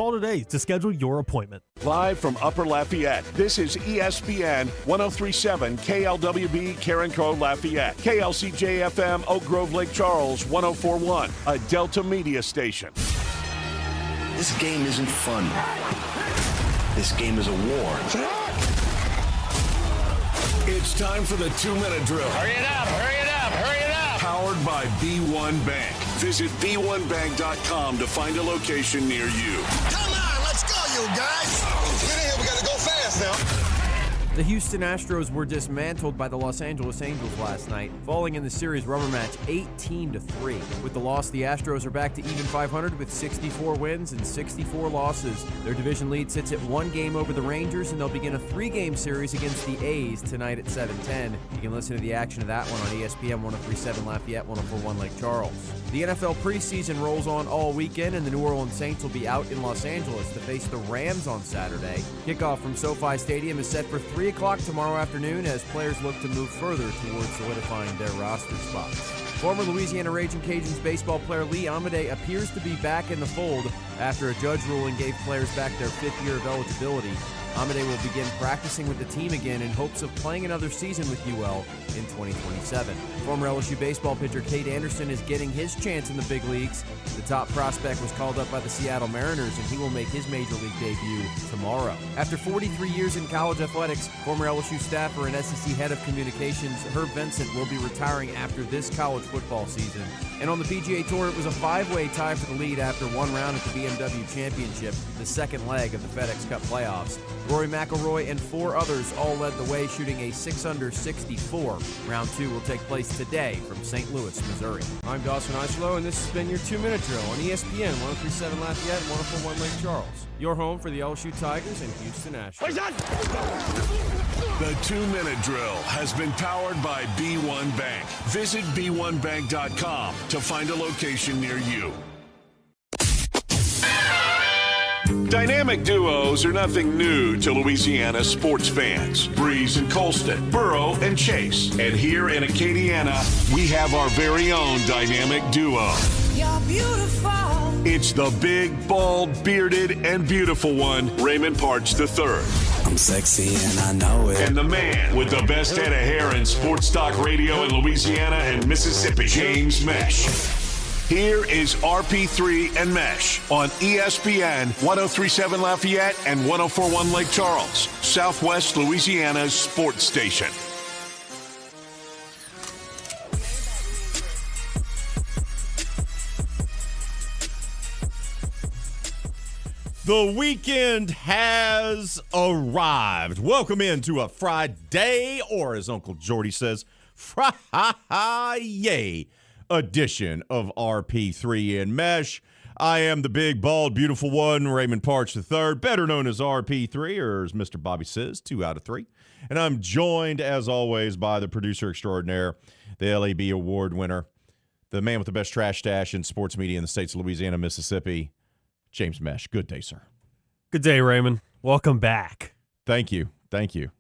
Call today to schedule your appointment. Live from Upper Lafayette, this is ESPN 1037 KLWB Karen Crow Lafayette, KLCJ-FM Oak Grove Lake Charles 1041, a Delta Media station. This game isn't fun. This game is a war. It's time for the 2-minute drill. Hurry it up, hurry it up, hurry it up. Powered by B1 Bank. Visit b1bank.com to find a location near you. Come on, let's go, you guys. Get in here, we gotta go fast now. The Houston Astros were dismantled by the Los Angeles Angels last night, falling in the series rubber match 18-3. With the loss, the Astros are back to even 500 with 64 wins and 64 losses. Their division lead sits at 1 game over the Rangers, and they'll begin a 3-game series against the A's tonight at 7:10. You can listen to the action of that one on ESPN 1037 Lafayette, 1041 Lake Charles. The NFL preseason rolls on all weekend, and the New Orleans Saints will be out in Los Angeles to face the Rams on Saturday. Kickoff from SoFi Stadium is set for 3 o'clock tomorrow afternoon as players look to move further towards solidifying their roster spots. Former Louisiana Raging Cajuns baseball player Lee Amadei appears to be back in the fold after a judge ruling gave players back their 5th year of eligibility. Amadei will begin practicing with the team again in hopes of playing another season with UL in 2027. Former LSU baseball pitcher Cade Anderson is getting his chance in the big leagues. The top prospect was called up by the Seattle Mariners, and he will make his major league debut tomorrow. After 43 years in college athletics, former LSU staffer and SEC head of communications Herb Vincent will be retiring after this college football season. And on the PGA Tour, it was a 5-way tie for the lead after one round at the BMW Championship, the second leg of the FedEx Cup playoffs. Rory McIlroy and 4 others all led the way, shooting a 6-under 64. Round 2 will take place today from St. Louis, Missouri. I'm Dawson Oslo, and this has been your 2-minute drill on ESPN 1037 Lafayette, 1041 Lake Charles. Your home for the LSU Tigers and Houston Astros. The 2-minute drill has been powered by B1 Bank. Visit b1bank.com to find a location near you. Dynamic duos are nothing new to Louisiana sports fans. Breeze and Colston, Burrow and Chase. And here in Acadiana, we have our very own dynamic duo. You're beautiful. It's the big, bald, bearded, and beautiful one, Raymond Parch III. I'm sexy and I know it. And the man with the best head of hair in sports talk radio in Louisiana and Mississippi, James Meche. Here is RP3 and Meche on ESPN 1037 Lafayette and 1041 Lake Charles, Southwest Louisiana's sports station. The weekend has arrived. Welcome into a Friday, or as Uncle Jordy says, Friday edition of RP3 and Meche. I am the big, bald, beautiful one, Raymond Parch III, better known as RP3, or as Mr. Bobby says, 2 out of 3. And I'm joined, as always, by the producer extraordinaire, the LAB award winner, the man with the best trash stash in sports media in the states of Louisiana, Mississippi, James Meche. Good day, sir. Good day, Raymond. Welcome back. Thank you. Thank you.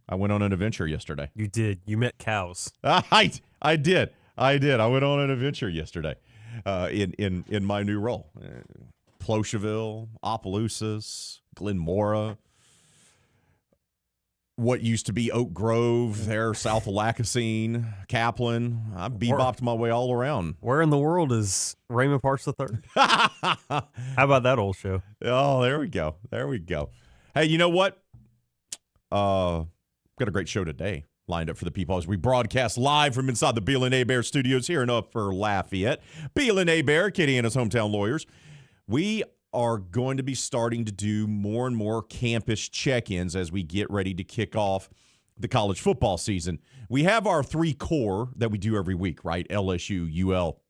I went on an adventure yesterday. You did. You met cows. I did. I went on an adventure yesterday in my new role. Plocheville, Opelousas, Glenmora, what used to be Oak Grove, there, South of Lacassine, Kaplan. I bebopped my way all around. Where in the world is Raymond Parch III? How about that old show? Oh, there we go. There we go. Hey, you know what? Got a great show today lined up for the people as we broadcast live from inside the Beal and Hebert studios here in Upper Lafayette. Beal and Hebert, Acadiana's hometown lawyers. We are going to be starting to do more and more campus check-ins as we get ready to kick off the college football season. We have our 3 core that we do every week, right? LSU, UL,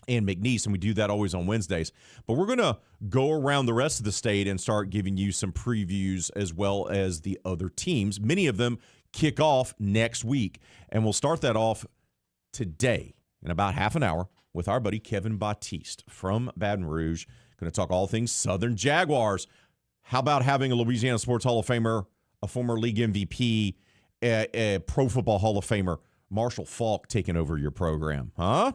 and McNeese, and we do that always on Wednesdays. But we're going to go around the rest of the state and start giving you some previews as well as the other teams. Many of them kick off next week, and we'll start that off today in about half an hour with our buddy Kevin Batiste from Baton Rouge. Going to talk all things Southern Jaguars. How about having a Louisiana Sports Hall of Famer, a former league MVP, a Pro Football Hall of Famer, Marshall Faulk taking over your program, huh?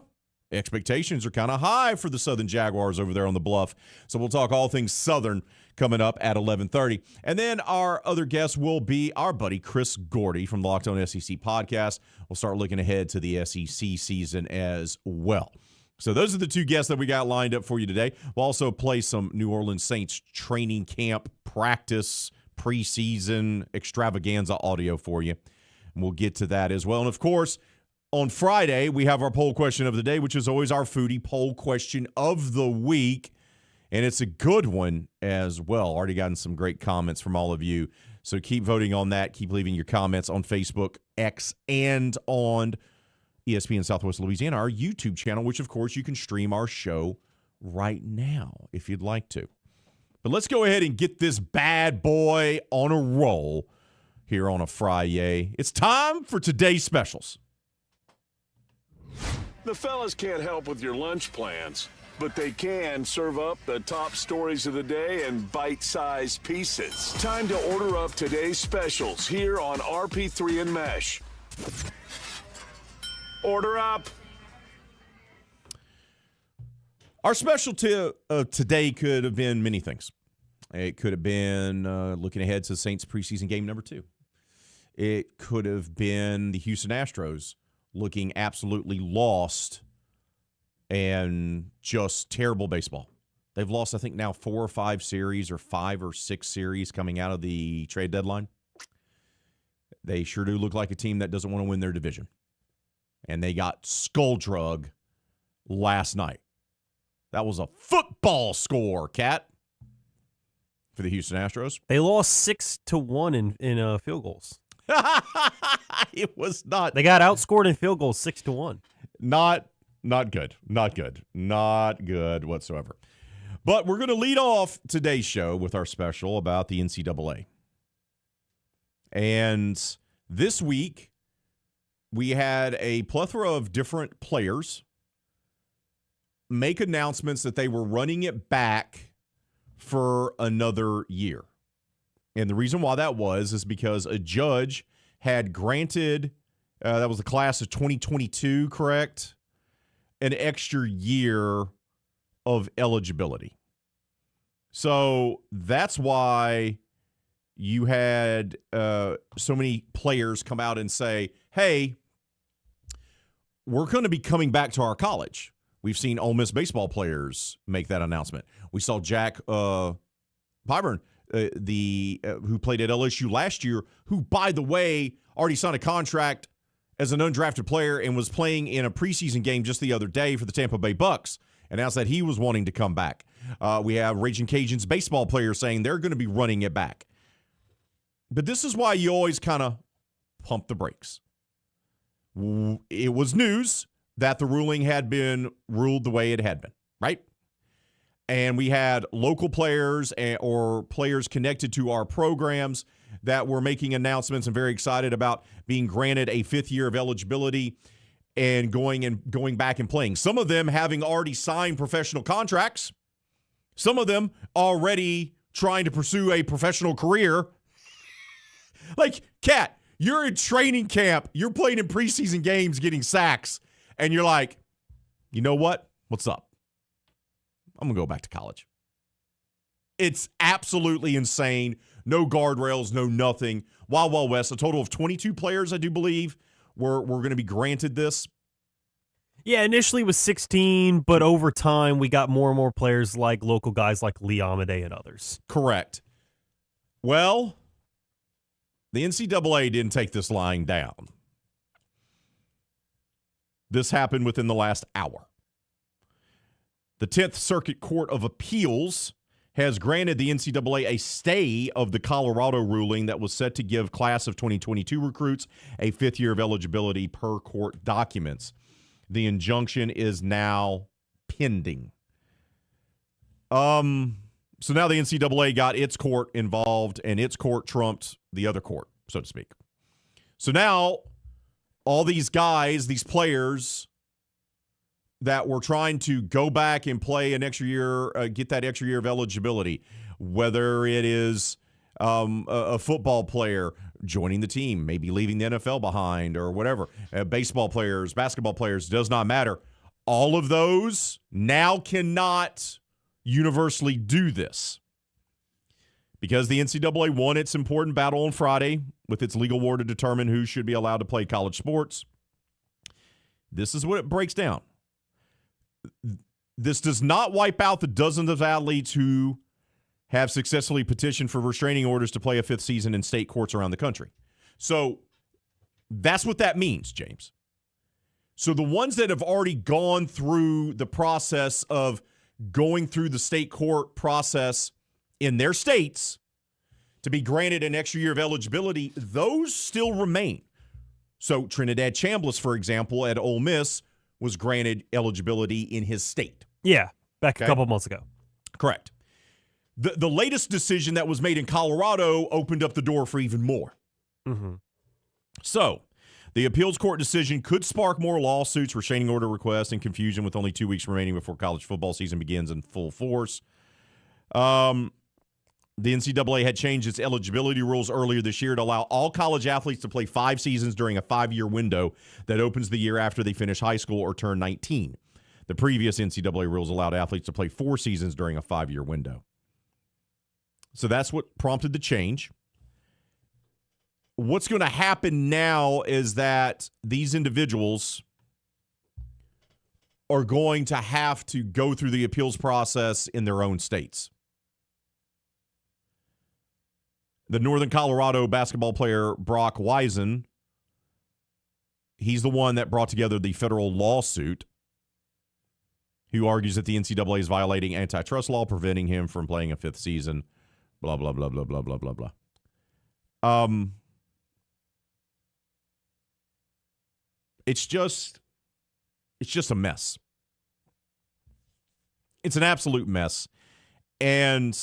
expectations are kind of high for the Southern Jaguars over there on the Bluff. So we'll talk all things Southern coming up at 11:30. And then our other guest will be our buddy Chris Gordy from the Locked On SEC podcast. We'll start looking ahead to the SEC season as well. So those are the two guests that we got lined up for you today. We'll also play some New Orleans Saints training camp practice preseason extravaganza audio for you. And we'll get to that as well. And, of course, on Friday, we have our poll question of the day, which is always our foodie poll question of the week. And it's a good one as well. Already gotten some great comments from all of you. So keep voting on that. Keep leaving your comments on Facebook, X, and on ESPN Southwest Louisiana, our YouTube channel, which, of course, you can stream our show right now if you'd like to. But let's go ahead and get this bad boy on a roll here on a Friday. It's time for today's specials. The fellas can't help with your lunch plans, but they can serve up the top stories of the day in bite-sized pieces. Time to order up today's specials here on RP3 and Meche. Order up. Our special today could have been many things. It could have been looking ahead to the Saints preseason game number 2. It could have been the Houston Astros looking absolutely lost and just terrible baseball. They've lost, I think, now 4 or 5 series or 5 or 6 series coming out of the trade deadline. They sure do look like a team that doesn't want to win their division. And they got skull drug last night. That was a football score, Kat, for the Houston Astros. They lost 6-1 in field goals. It was not. They got outscored in field goals 6-1. Not good. Not good. Not good whatsoever. But we're going to lead off today's show with our special about the NCAA. And this week, we had a plethora of different players make announcements that they were running it back for another year. And the reason why that is because a judge had granted, that was the class of 2022, correct? An extra year of eligibility. So that's why you had so many players come out and say, hey, we're going to be coming back to our college. We've seen Ole Miss baseball players make that announcement. We saw Jack Pyburn, who played at LSU last year, who, by the way, already signed a contract as an undrafted player and was playing in a preseason game just the other day for the Tampa Bay Bucks, announced that he was wanting to come back. We have Raging Cajuns baseball players saying they're going to be running it back. But this is why you always kind of pump the brakes. It was news that the ruling had been ruled the way it had been, right? And we had local players or players connected to our programs that were making announcements and very excited about being granted a 5th year of eligibility and going back and playing. Some of them having already signed professional contracts. Some of them already trying to pursue a professional career. Like, Kat, you're in training camp. You're playing in preseason games, getting sacks. And you're like, you know what? What's up? I'm going to go back to college. It's absolutely insane. No guardrails, no nothing. Wild, Wild West. A total of 22 players, I do believe, were going to be granted this. Yeah, initially it was 16, but over time we got more and more players like local guys like Lee Amade and others. Correct. Well, the NCAA didn't take this lying down. This happened within the last hour. The 10th Circuit Court of Appeals has granted the NCAA a stay of the Colorado ruling that was set to give class of 2022 recruits a 5th year of eligibility per court documents. The injunction is now pending. So now the NCAA got its court involved, and its court trumped the other court, so to speak. So now all these guys, these players that were trying to go back and play an extra year, get that extra year of eligibility, whether it is a football player joining the team, maybe leaving the NFL behind or whatever, baseball players, basketball players, does not matter. All of those now cannot universally do this because the NCAA won its important battle on Friday with its legal war to determine who should be allowed to play college sports. This is what it breaks down. This does not wipe out the dozens of athletes who have successfully petitioned for restraining orders to play a fifth season in state courts around the country. So that's what that means, James. So the ones that have already gone through the process of going through the state court process in their states to be granted an extra year of eligibility, those still remain. So Trinidad Chambliss, for example, at Ole Miss was granted eligibility in his state. Yeah, back a couple months ago. Correct. The latest decision that was made in Colorado opened up the door for even more. Mm-hmm. So the appeals court decision could spark more lawsuits, restraining order requests, and confusion with only 2 weeks remaining before college football season begins in full force. The NCAA had changed its eligibility rules earlier this year to allow all college athletes to play 5 seasons during a 5-year window that opens the year after they finish high school or turn 19. The previous NCAA rules allowed athletes to play 4 seasons during a 5-year window. So that's what prompted the change. What's going to happen now is that these individuals are going to have to go through the appeals process in their own states. The Northern Colorado basketball player Brock Wisen, he's the one that brought together the federal lawsuit, who argues that the NCAA is violating antitrust law, preventing him from playing a 5th season, blah, blah, blah, blah, blah, blah, blah, blah. It's just a mess. It's an absolute mess. And,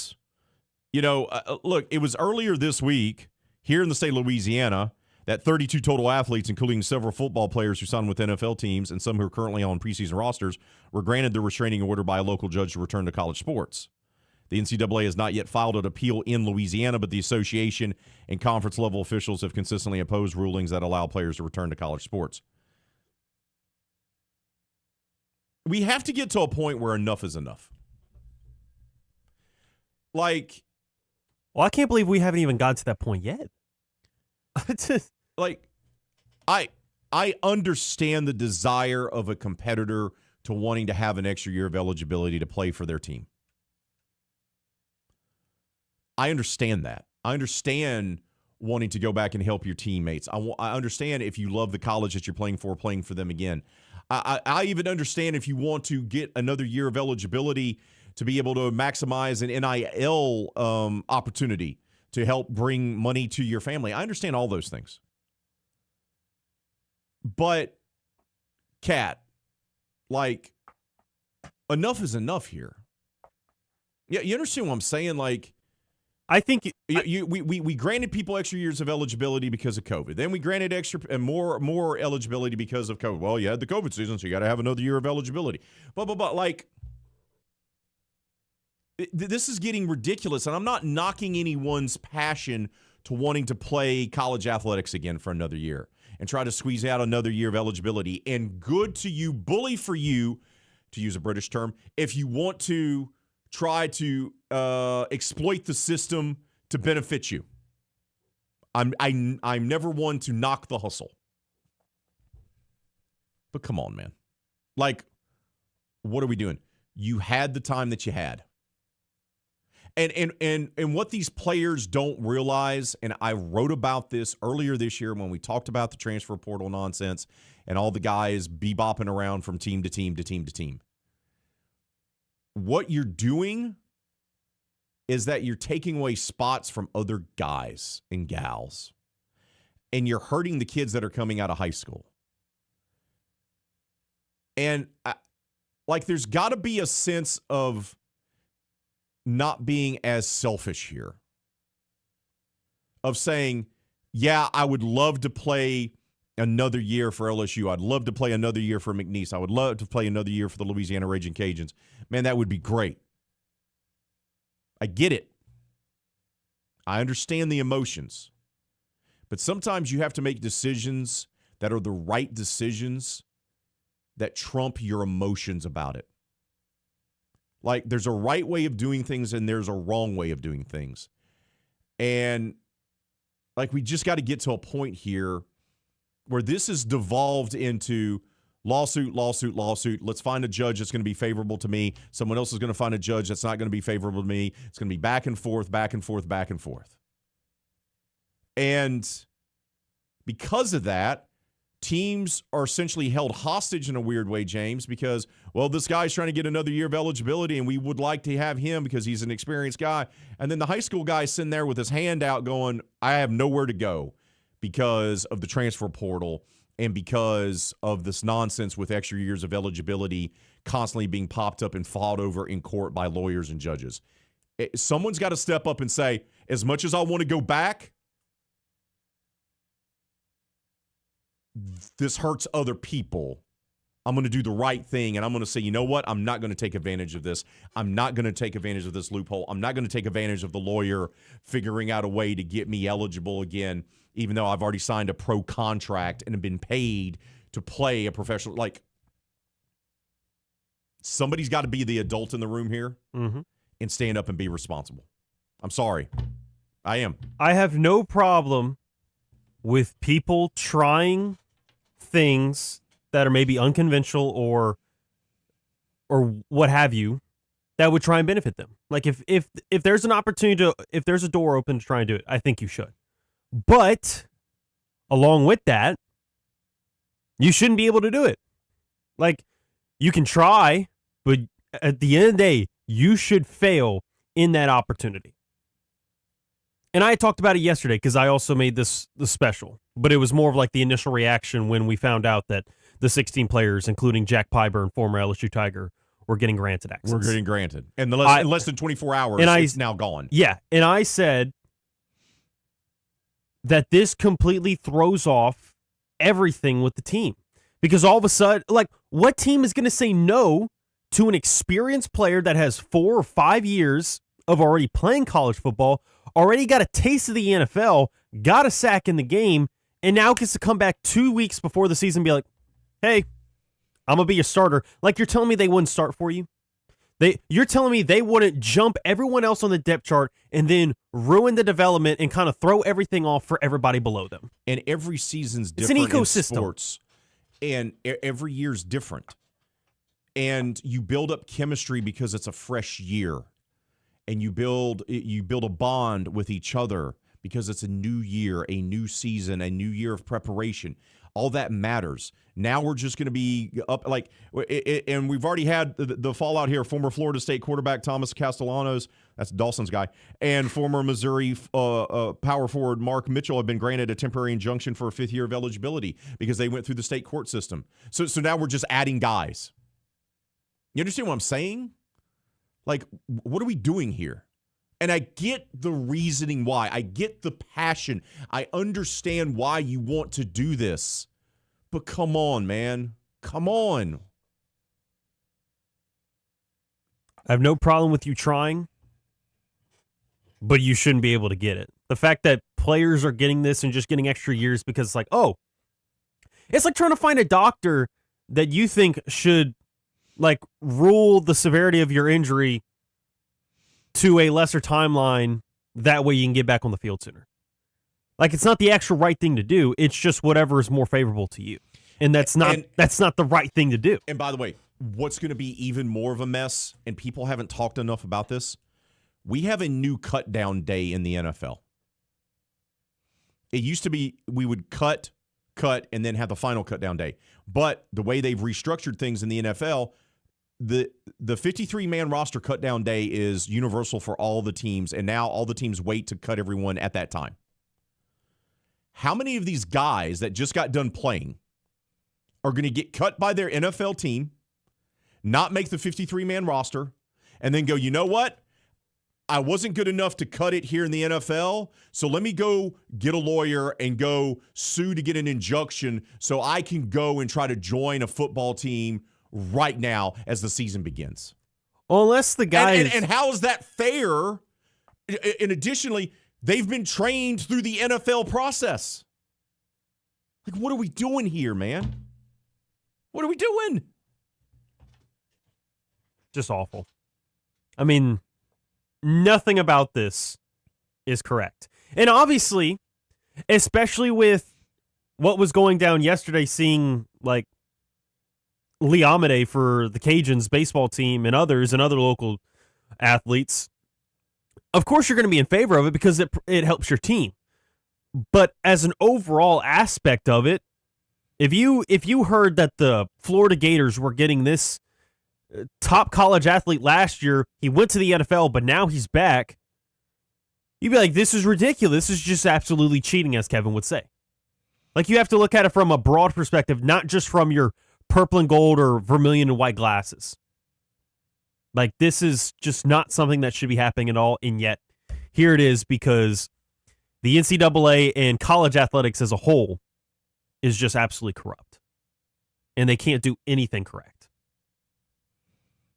you know, look, it was earlier this week here in the state of Louisiana that 32 total athletes, including several football players who signed with NFL teams and some who are currently on preseason rosters, were granted the restraining order by a local judge to return to college sports. The NCAA has not yet filed an appeal in Louisiana, but the association and conference-level officials have consistently opposed rulings that allow players to return to college sports. We have to get to a point where enough is enough. Like, well, I can't believe we haven't even gotten to that point yet. Like, I understand the desire of a competitor to wanting to have an extra year of eligibility to play for their team. I understand that. I understand wanting to go back and help your teammates. I understand if you love the college that you're playing for them again. I even understand if you want to get another year of eligibility to be able to maximize an NIL opportunity to help bring money to your family. I understand all those things. But, Kat, like, enough is enough here. Yeah, you understand what I'm saying? Like, I think we granted people extra years of eligibility because of COVID. Then we granted extra and more eligibility because of COVID. Well, you had the COVID season, so you got to have another year of eligibility. But like, this is getting ridiculous, and I'm not knocking anyone's passion to wanting to play college athletics again for another year and try to squeeze out another year of eligibility. And good to you, bully for you, to use a British term, if you want to try to exploit the system to benefit you. I'm never one to knock the hustle. But come on, man. Like, what are we doing? You had the time that you had. And what these players don't realize, and I wrote about this earlier this year when we talked about the transfer portal nonsense and all the guys bebopping around from team to team to team to team. What you're doing is that you're taking away spots from other guys and gals, and you're hurting the kids that are coming out of high school. And like, there's got to be a sense of not being as selfish here, of saying, yeah, I would love to play another year for LSU. I'd love to play another year for McNeese. I would love to play another year for the Louisiana Raging Cajuns. Man, that would be great. I get it. I understand the emotions. But sometimes you have to make decisions that are the right decisions that trump your emotions about it. Like, there's a right way of doing things and there's a wrong way of doing things. And, like, we just got to get to a point here where this is devolved into lawsuit. Let's find a judge that's going to be favorable to me. Someone else is going to find a judge that's not going to be favorable to me. It's going to be back and forth. And because of that, teams are essentially held hostage in a weird way, James, because, well, this guy's trying to get another year of eligibility, and we would like to have him because he's an experienced guy. And then the high school guy's sitting there with his hand out going, I have nowhere to go because of the transfer portal and because of this nonsense with extra years of eligibility constantly being popped up and fought over in court by lawyers and judges. Someone's got to step up and say, as much as I want to go back, this hurts other people. I'm going to do the right thing, and I'm going to say, you know what? I'm not going to take advantage of this. I'm not going to take advantage of this loophole. I'm not going to take advantage of the lawyer figuring out a way to get me eligible again, even though I've already signed a pro contract and have been paid to play a professional. Like, somebody's got to be the adult in the room here and stand up and be responsible. I'm sorry. I am. I have no problem with people trying things that are maybe unconventional or what have you that would try and benefit them. Like if there's an opportunity to, if there's a door open to try and do it, I think you should. But along with that, you shouldn't be able to do it. Like, you can try, but at the end of the day, you should fail in that opportunity. And I talked about it yesterday because I also made the special, but it was more of like the initial reaction when we found out that the 16 players, including Jack Pyburn, former LSU Tiger, were getting granted access. We're getting granted. And in less than 24 hours, it's now gone. Yeah. And I said that this completely throws off everything with the team. Because all of a sudden, like, what team is going to say no to an experienced player that has 4 or 5 years of already playing college football, already got a taste of the NFL, got a sack in the game, and now gets to come back 2 weeks before the season and be like, hey, I'm going to be a starter. Like, you're telling me they wouldn't start for you? You're telling me they wouldn't jump everyone else on the depth chart and then ruin the development and kind of throw everything off for everybody below them? And every season's different. It's an ecosystem. In sports, and every year's different. And you build up chemistry because it's a fresh year. And you build a bond with each other because it's a new year, a new season, a new year of preparation. All that matters. Now we're just going to be up, like, and we've already had the fallout here. Former Florida State quarterback Thomas Castellanos, that's Dawson's guy, and former Missouri power forward Mark Mitchell have been granted a temporary injunction for a 5th year of eligibility because they went through the state court system. So now we're just adding guys. You understand what I'm saying? Like, what are we doing here? And I get the reasoning why. I get the passion. I understand why you want to do this. But come on, man. Come on. I have no problem with you trying, but you shouldn't be able to get it. The fact that players are getting this and just getting extra years because it's like, oh, it's like trying to find a doctor that you think should, like, rule the severity of your injury to a lesser timeline. That way you can get back on the field sooner. Like, it's not the actual right thing to do. It's just whatever is more favorable to you. And that's not the right thing to do. And by the way, what's going to be even more of a mess, and people haven't talked enough about this, we have a new cut down day in the NFL. It used to be we would cut, and then have the final cut down day. But the way they've restructured things in the NFL, the 53-man roster cut down day is universal for all the teams, and now all the teams wait to cut everyone at that time. How many of these guys that just got done playing are going to get cut by their NFL team, not make the 53-man roster, and then go, you know what? I wasn't good enough to cut it here in the NFL, so let me go get a lawyer and go sue to get an injunction so I can go and try to join a football team right now as the season begins. Well, unless the guys... And how is that fair? And additionally, they've been trained through the NFL process. Like, what are we doing here, man? What are we doing? just awful. I mean, nothing about this is correct. And obviously, especially with what was going down yesterday, seeing like Lee Amade for the Cajuns baseball team and other local athletes, of course you're going to be in favor of it because it helps your team. But as an overall aspect of it, if you heard that the Florida Gators were getting this top college athlete last year, he went to the NFL, but now he's back, you'd be like, this is ridiculous. This is just absolutely cheating, as Kevin would say. Like, you have to look at it from a broad perspective, not just from your purple and gold or vermilion and white glasses. Like, this is just not something that should be happening at all, and yet here it is because the NCAA and college athletics as a whole is just absolutely corrupt. And they can't do anything correct.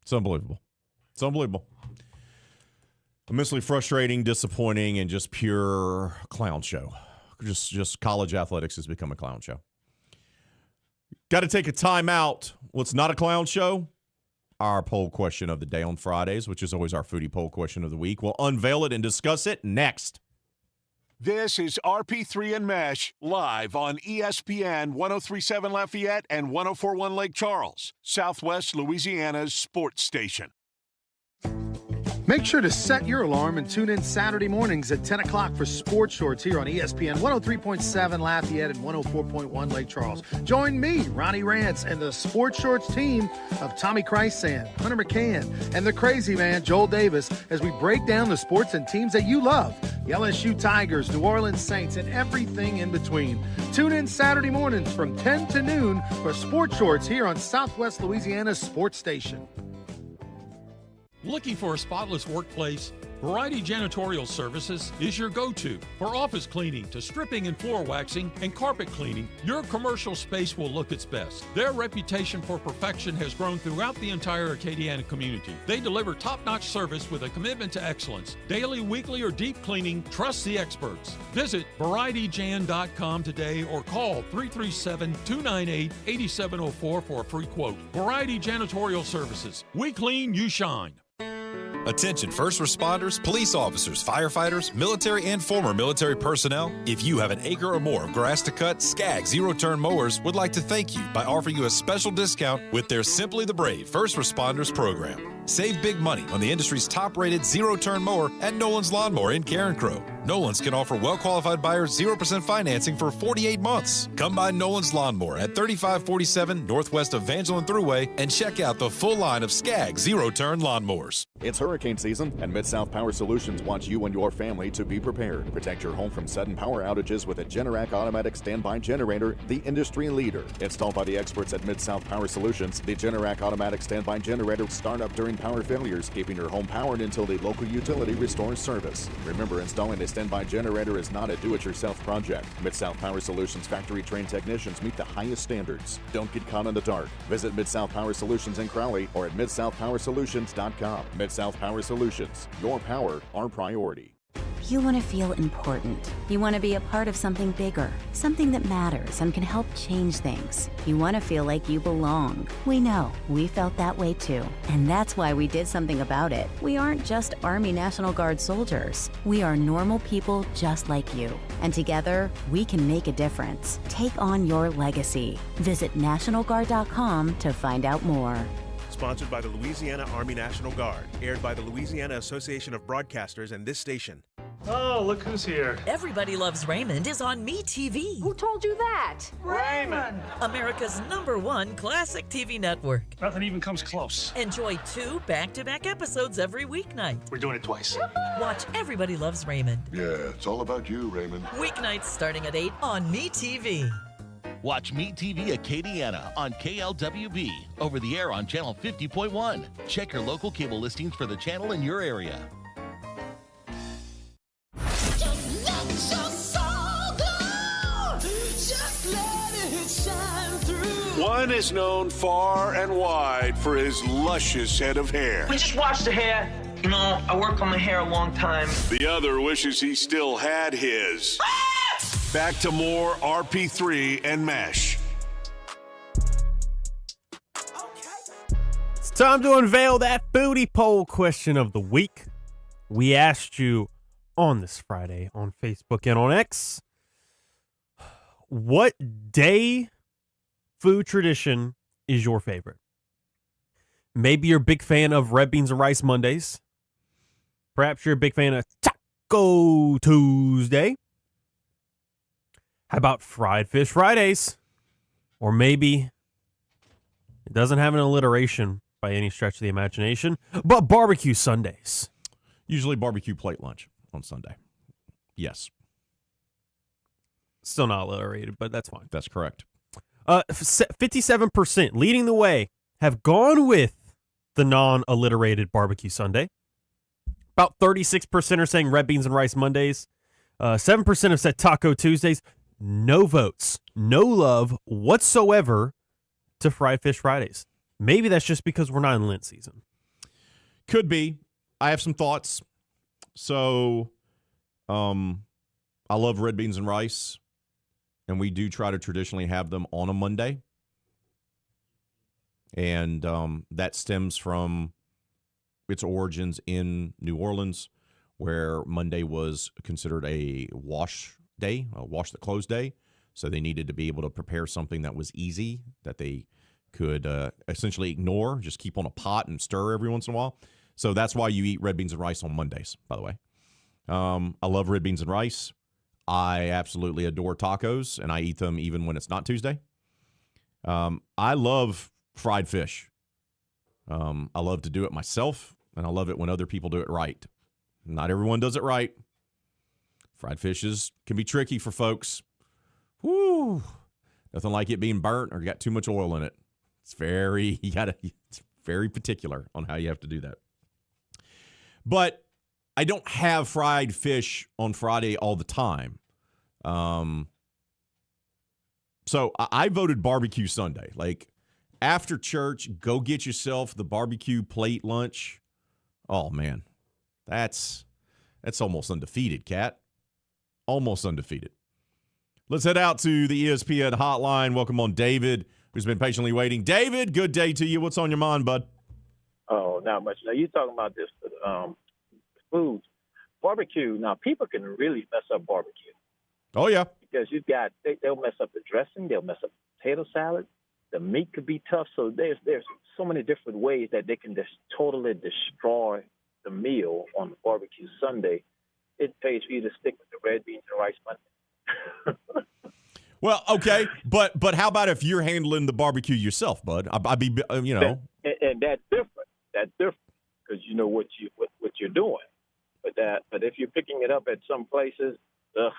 It's unbelievable. It's unbelievable. Immensely frustrating, disappointing, and just pure clown show. Just college athletics has become a clown show. Got to take a time out. What's not a clown show? Our poll question of the day on Fridays, which is always our foodie poll question of the week. We'll unveil it and discuss it next. This is RP3 and Mesh live on ESPN 103.7 Lafayette and 104.1 Lake Charles, Southwest Louisiana's sports station. Make sure to set your alarm and tune in Saturday mornings at 10 o'clock for Sports Shorts here on ESPN 103.7 Lafayette and 104.1 Lake Charles. Join me, Ronnie Rance, and the Sports Shorts team of Tommy Christsan, Hunter McCann, and the crazy man, Joel Davis, as we break down the sports and teams that you love. The LSU Tigers, New Orleans Saints, and everything in between. Tune in Saturday mornings from 10 to noon for Sports Shorts here on Southwest Louisiana's sports station. Looking for a spotless workplace? Variety Janitorial Services is your go-to. For office cleaning to stripping and floor waxing and carpet cleaning, your commercial space will look its best. Their reputation for perfection has grown throughout the entire Acadiana community. They deliver top-notch service with a commitment to excellence. Daily, weekly, or deep cleaning, trust the experts. Visit varietyjan.com today or call 337-298-8704 for a free quote. Variety Janitorial Services. We clean, you shine. Attention first responders, police officers, firefighters, military and former military personnel. If you have an acre or more of grass to cut, Skag Zero-Turn Mowers would like to thank you by offering you a special discount with their Simply the Brave First Responders program. Save big money on the industry's top-rated zero-turn mower at Nolan's Lawnmower in Carencro. Nolan's can offer well-qualified buyers 0% financing for 48 months. Come by Nolan's Lawnmower at 3547 Northwest Evangeline Thruway and check out the full line of Skag zero-turn lawnmowers. It's hurricane season, and Mid-South Power Solutions wants you and your family to be prepared. Protect your home from sudden power outages with a Generac automatic standby generator, the industry leader. Installed by the experts at Mid-South Power Solutions, the Generac automatic standby generator start up during power failures, keeping your home powered until the local utility restores service. Remember, installing a standby generator is not a do-it-yourself project. Mid-South Power Solutions factory-trained technicians meet the highest standards. Don't get caught in the dark. Visit Mid-South Power Solutions in Crowley or at midsouthpowersolutions.com. Mid-South Power Solutions. Your power, our priority. You want to feel important. You want to be a part of something bigger, something that matters and can help change things. You want to feel like you belong. We know. We felt that way too. And that's why we did something about it. We aren't just Army National Guard soldiers. We are normal people just like you. And together, we can make a difference. Take on your legacy. Visit NationalGuard.com to find out more. Sponsored by the Louisiana Army National Guard. Aired by the Louisiana Association of Broadcasters and this station. Oh, look who's here. Everybody Loves Raymond is on MeTV. Who told you that? Raymond! America's #1 classic TV network. Nothing even comes close. Enjoy 2 back-to-back episodes every weeknight. We're doing it twice. Watch Everybody Loves Raymond. Yeah, it's all about you, Raymond. Weeknights starting at 8 on MeTV. Watch MeTV Acadiana on KLWB, over the air on channel 50.1. Check your local cable listings for the channel in your area. One is known far and wide for his luscious head of hair. We just wash the hair. You know, I work on my hair a long time. The other wishes he still had his. Back to more RP3 and Mesh. Time to unveil that booty poll question of the week. We asked you on this Friday on Facebook and on X, what day food tradition is your favorite? Maybe you're a big fan of red beans and rice Mondays. Perhaps you're a big fan of Taco Tuesday. How about fried fish Fridays? Or maybe it doesn't have an alliteration by any stretch of the imagination, but barbecue Sundays. Usually barbecue plate lunch on Sunday. Yes. Still not alliterated, but that's fine. That's correct. 57% leading the way have gone with the non-alliterated barbecue Sunday. About 36% are saying red beans and rice Mondays. 7% have said Taco Tuesdays. No votes, no love whatsoever to fried fish Fridays. Maybe that's just because we're not in Lent season. Could be. I have some thoughts. So, I love red beans and rice, and we do try to traditionally have them on a Monday. And that stems from its origins in New Orleans, where Monday was considered a wash day, a wash the clothes day. So they needed to be able to prepare something that was easy, that they could essentially ignore, just keep on a pot and stir every once in a while. So that's why you eat red beans and rice on Mondays, by the way. I love red beans and rice. I absolutely adore tacos, and I eat them even when it's not Tuesday. I love fried fish. I love to do it myself, and I love it when other people do it right. Not everyone does it right. Fried fishes can be tricky for folks. Woo! Nothing like it being burnt or got too much oil in it. It's very particular on how you have to do that. But I don't have fried fish on Friday all the time. So I voted barbecue Sunday. Like, after church, go get yourself the barbecue plate lunch. Oh, man. That's almost undefeated, Cat. Almost undefeated. Let's head out to the ESPN hotline. Welcome on David, who's been patiently waiting. David, good day to you. What's on your mind, bud? Oh, not much. Now, you're talking about this food. Barbecue. Now, people can really mess up barbecue. Oh, yeah. Because they'll mess up the dressing. They'll mess up the potato salad. The meat could be tough. So there's so many different ways that they can just totally destroy the meal on the barbecue Sunday. It pays for you to stick with the red beans and rice Monday. Well, okay, but how about if you're handling the barbecue yourself, bud? I'd be, you know. And that's different. That's different because you know what you're doing. But if you're picking it up at some places, it's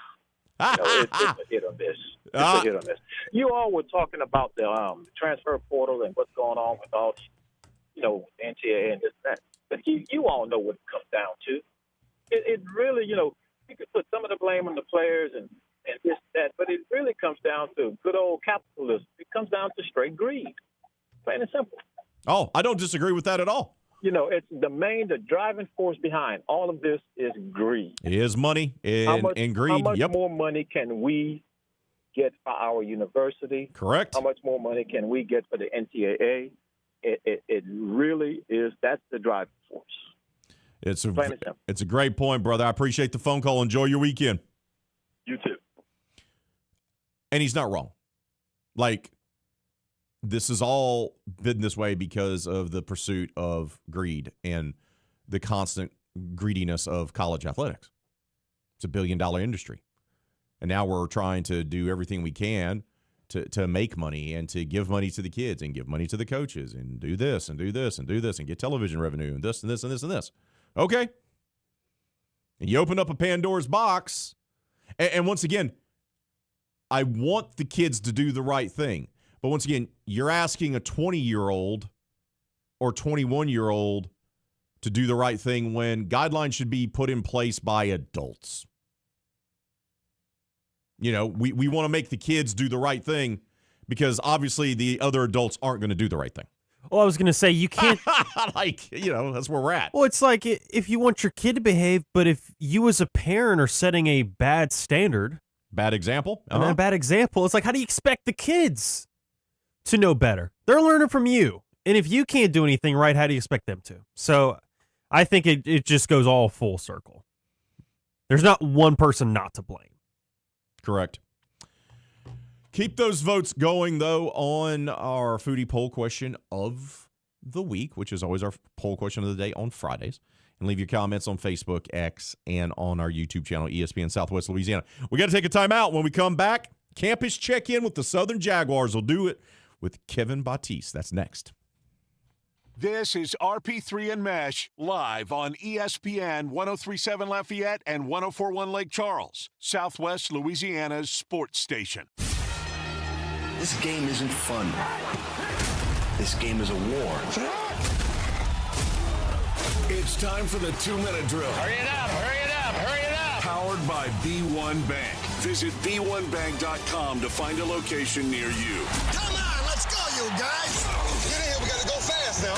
a hit or miss. It's a hit or miss. You all were talking about the transfer portal and what's going on with all these, NCAA and this and that. But you all know what it comes down to. It really, you could put some of the blame on the players and this, that, but it really comes down to good old capitalism. It comes down to straight greed, plain and simple. Oh, I don't disagree with that at all. It's the driving force behind all of this is greed. It is money and greed. How much yep. more money can we get for our university? Correct. How much more money can we get for the NCAA? It really is. That's the driving force. It's a great point, brother. I appreciate the phone call. Enjoy your weekend. You too. And he's not wrong. Like, this has all been this way because of the pursuit of greed and the constant greediness of college athletics. It's $1 billion industry. And now we're trying to do everything we can to make money and to give money to the kids and give money to the coaches and do this and do this and do this and get television revenue and this and this and this and this. Okay. And you open up a Pandora's box. And once again, I want the kids to do the right thing. But once again, you're asking a 20-year-old or 21-year-old to do the right thing when guidelines should be put in place by adults. We want to make the kids do the right thing because obviously the other adults aren't going to do the right thing. Well, I was going to say, you can't... that's where we're at. Well, it's like if you want your kid to behave, but if you as a parent are setting a bad standard... Bad example? A bad example. It's like, how do you expect the kids to know better? They're learning from you. And if you can't do anything right, how do you expect them to? So I think it just goes all full circle. There's not one person not to blame. Correct. Keep those votes going, though, on our foodie poll question of the week, which is always our poll question of the day on Fridays. And leave your comments on Facebook, X, and on our YouTube channel, ESPN Southwest Louisiana. We got to take a timeout. When we come back, campus check-in with the Southern Jaguars. We'll do it with Kevin Batiste. That's next. This is RP3 and Meche live on ESPN 103.7 Lafayette and 104.1 Lake Charles, Southwest Louisiana's sports station. This game isn't fun. This game is a war. It's time for the 2-minute drill. Hurry it up, hurry it up, hurry it up. Powered by B1 Bank. Visit B1Bank.com to find a location near you. Come on, let's go, you guys. Get in here, we gotta go fast now.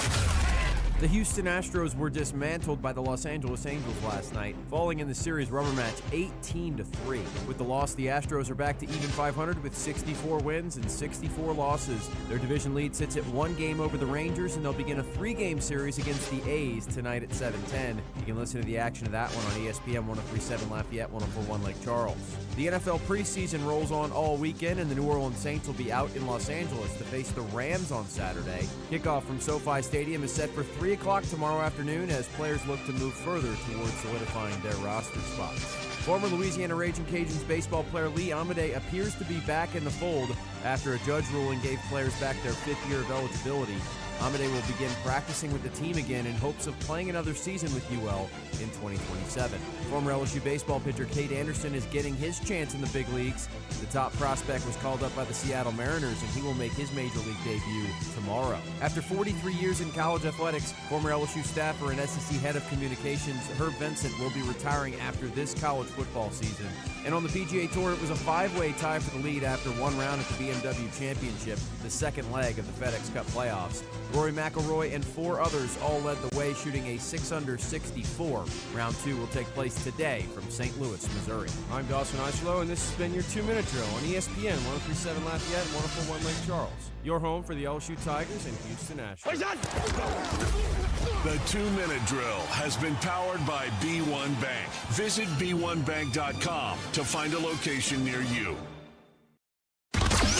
The Houston Astros were dismantled by the Los Angeles Angels last night, falling in the series rubber match 18-3. With the loss, the Astros are back to even 500 with 64 wins and 64 losses. Their division lead sits at 1 game over the Rangers, and they'll begin a 3-game series against the A's tonight at 7:10. You can listen to the action of that one on ESPN 103.7 Lafayette, 104.1 Lake Charles. The NFL preseason rolls on all weekend, and the New Orleans Saints will be out in Los Angeles to face the Rams on Saturday. Kickoff from SoFi Stadium is set for 3 o'clock tomorrow afternoon as players look to move further towards solidifying their roster spots. Former Louisiana Raging Cajuns baseball player Lee Amade appears to be back in the fold after a judge ruling gave players back their 5th year of eligibility. Amade will begin practicing with the team again in hopes of playing another season with UL in 2027. Former LSU baseball pitcher Kate Anderson is getting his chance in the big leagues. The top prospect was called up by the Seattle Mariners, and he will make his major league debut tomorrow. After 43 years in college athletics, former LSU staffer and SEC head of communications Herb Vincent will be retiring after this college football season. And on the PGA Tour, it was a 5-way tie for the lead after one round at the BMW Championship, the second leg of the FedEx Cup playoffs. Rory McIlroy and 4 others all led the way, shooting a 6-under 64. Round 2 will take place today from St. Louis, Missouri. I'm Dawson Eislow, and this has been your 2-minute drill on ESPN 103.7 Lafayette and 104.1 Lake Charles. Your home for the LSU Tigers and Houston Astros. The 2-minute drill has been powered by B1 Bank. Visit B1Bank.com to find a location near you.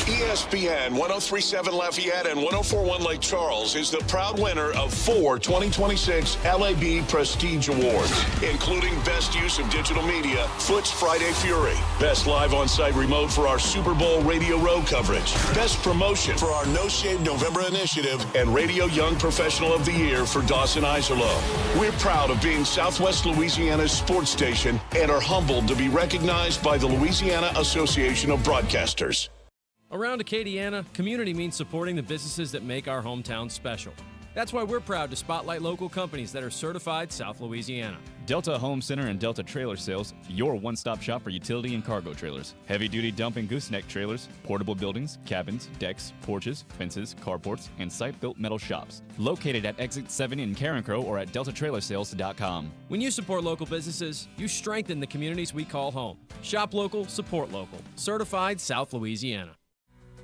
ESPN 103.7 Lafayette and 104.1 Lake Charles is the proud winner of 4 2026 LAB Prestige Awards, including Best Use of Digital Media, Foot's Friday Fury, Best Live On-Site Remote for our Super Bowl Radio Road coverage, Best Promotion for our No Shave November initiative, and Radio Young Professional of the Year for Dawson Iserloh. We're proud of being Southwest Louisiana's sports station and are humbled to be recognized by the Louisiana Association of Broadcasters. Around Acadiana, community means supporting the businesses that make our hometown special. That's why we're proud to spotlight local companies that are certified South Louisiana. Delta Home Center and Delta Trailer Sales, your one-stop shop for utility and cargo trailers. Heavy-duty dump and gooseneck trailers, portable buildings, cabins, decks, porches, fences, carports, and site-built metal shops. Located at Exit 7 in Carencro or at deltatrailersales.com. When you support local businesses, you strengthen the communities we call home. Shop local, support local. Certified South Louisiana.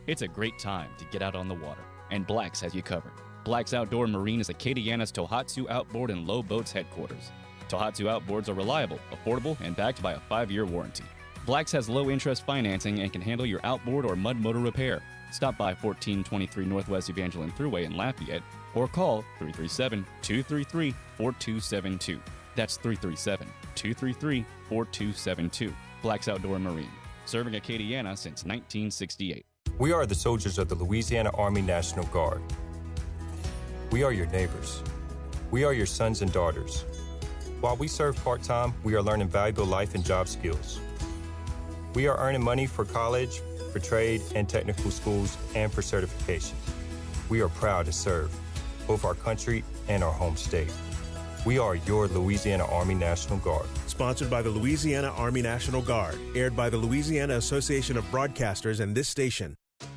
It's a great time to get out on the water, and Black's has you covered. Black's Outdoor Marine is Acadiana's Tohatsu Outboard and Low Boats headquarters. Tohatsu Outboards are reliable, affordable, and backed by a 5-year warranty. Black's has low-interest financing and can handle your outboard or mud motor repair. Stop by 1423 Northwest Evangeline Thruway in Lafayette or call 337-233-4272. That's 337-233-4272. Black's Outdoor Marine, serving Acadiana since 1968. We are the soldiers of the Louisiana Army National Guard. We are your neighbors. We are your sons and daughters. While we serve part-time, we are learning valuable life and job skills. We are earning money for college, for trade and technical schools, and for certification. We are proud to serve both our country and our home state. We are your Louisiana Army National Guard. Sponsored by the Louisiana Army National Guard. Aired by the Louisiana Association of Broadcasters and this station.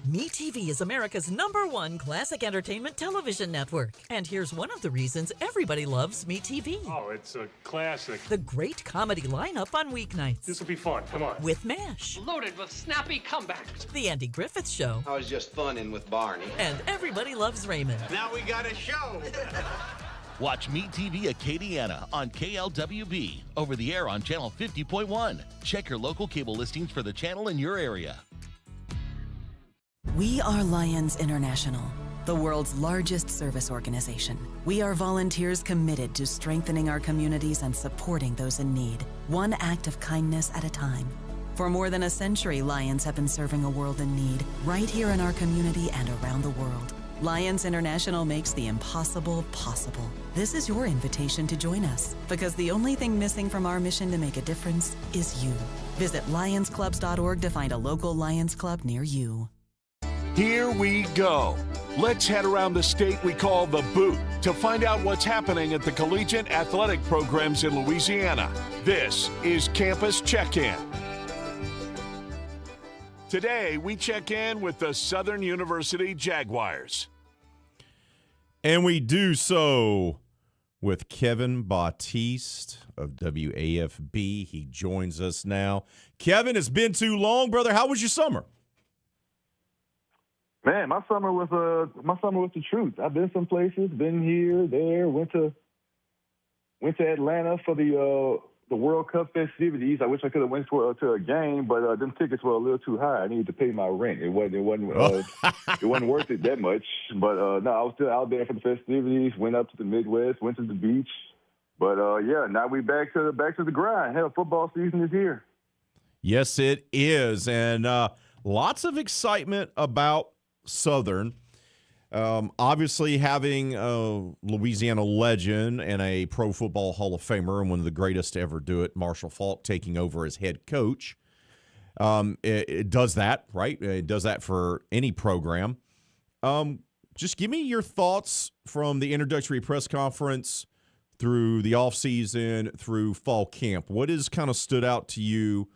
MeTV is America's #1 classic entertainment television network. And here's one of the reasons everybody loves MeTV. Oh, it's a classic. The great comedy lineup on weeknights. This will be fun. Come on. With Meche. Loaded with snappy comebacks. The Andy Griffith Show. I was just funning with Barney. And Everybody Loves Raymond. Now we got a show. Watch Meet TV Acadiana on KLWB, over the air on Channel 50.1. Check your local cable listings for the channel in your area. We are Lions International, the world's largest service organization. We are volunteers committed to strengthening our communities and supporting those in need, one act of kindness at a time. For more than a century, Lions have been serving a world in need, right here in our community and around the world. Lions International makes the impossible possible. This is your invitation to join us, because the only thing missing from our mission to make a difference is you. Visit lionsclubs.org to find a local Lions Club near you. Here we go. Let's head around the state we call the Boot to find out what's happening at the collegiate athletic programs in Louisiana. This is Campus Check-In. Today, we check in with the Southern University Jaguars. And we do so with Kevin Bautiste of WAFB. He joins us now. Kevin, it's been too long, brother. How was your summer? Man, my summer was the truth. I've been some places, been here, there, went to Atlanta for the World Cup festivities. I wish I could have went to a game, but them tickets were a little too high. I needed to pay my rent. It wasn't worth it that much. But no, I was still out there for the festivities. Went up to the Midwest, went to the beach. But yeah, now we back to the grind. Hell, football season is here. Yes, it is, and lots of excitement about Southern. Obviously having a Louisiana legend and a Pro Football Hall of Famer and one of the greatest to ever do it, Marshall Faulk, taking over as head coach. It does that, right? It does that for any program. Just give me your thoughts from the introductory press conference through the offseason, through fall camp. What has kind of stood out to you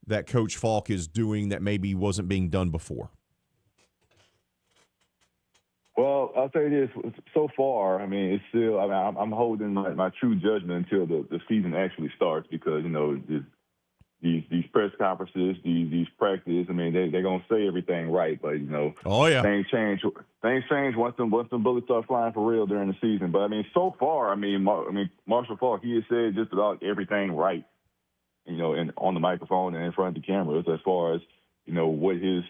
that Coach Faulk is doing that maybe wasn't being done before? Well, I'll tell you this. So far, I mean, it's still. I mean, I'm holding my true judgment until the season actually starts, because these press conferences, these practices. I mean, they're gonna say everything right, but oh yeah, things change once them bullets start flying for real during the season. But I mean, so far, I mean, Marshall Faulk, he has said just about everything right, and on the microphone and in front of the cameras, as far as what his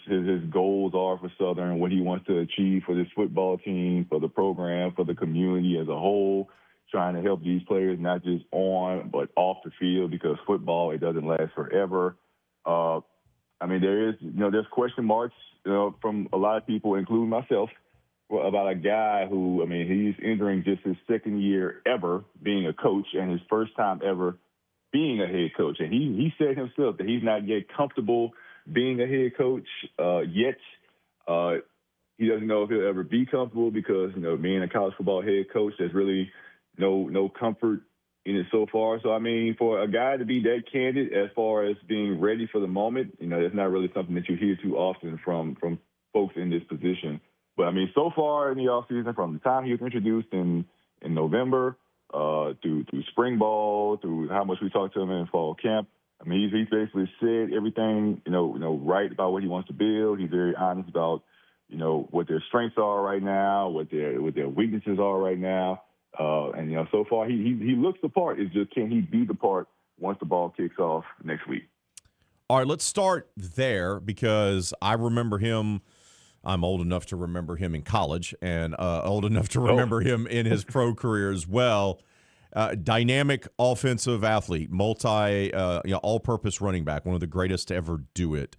goals are for Southern, what he wants to achieve for this football team, for the program, for the community as a whole, trying to help these players not just on but off the field, because football, it doesn't last forever. I mean, there's question marks from a lot of people, including myself, about a guy who, I mean, he's entering just his second year ever being a coach and his first time ever being a head coach. And he said himself that he's not yet comfortable being a head coach yet. He doesn't know if he'll ever be comfortable, because being a college football head coach, there's really no comfort in it so far. So I mean, for a guy to be that candid as far as being ready for the moment, that's not really something that you hear too often from folks in this position. But I mean, so far in the offseason, from the time he was introduced in November through spring ball, through how much we talked to him in fall camp, I mean, he's basically said everything, right about what he wants to build. He's very honest about, what their strengths are right now, what their weaknesses are right now. And so far he looks the part. It's just, can he be the part once the ball kicks off next week? All right, let's start there, because I remember him. I'm old enough to remember him in college, and old enough to remember him in his pro career as well. Dynamic offensive athlete, all-purpose running back, one of the greatest to ever do it.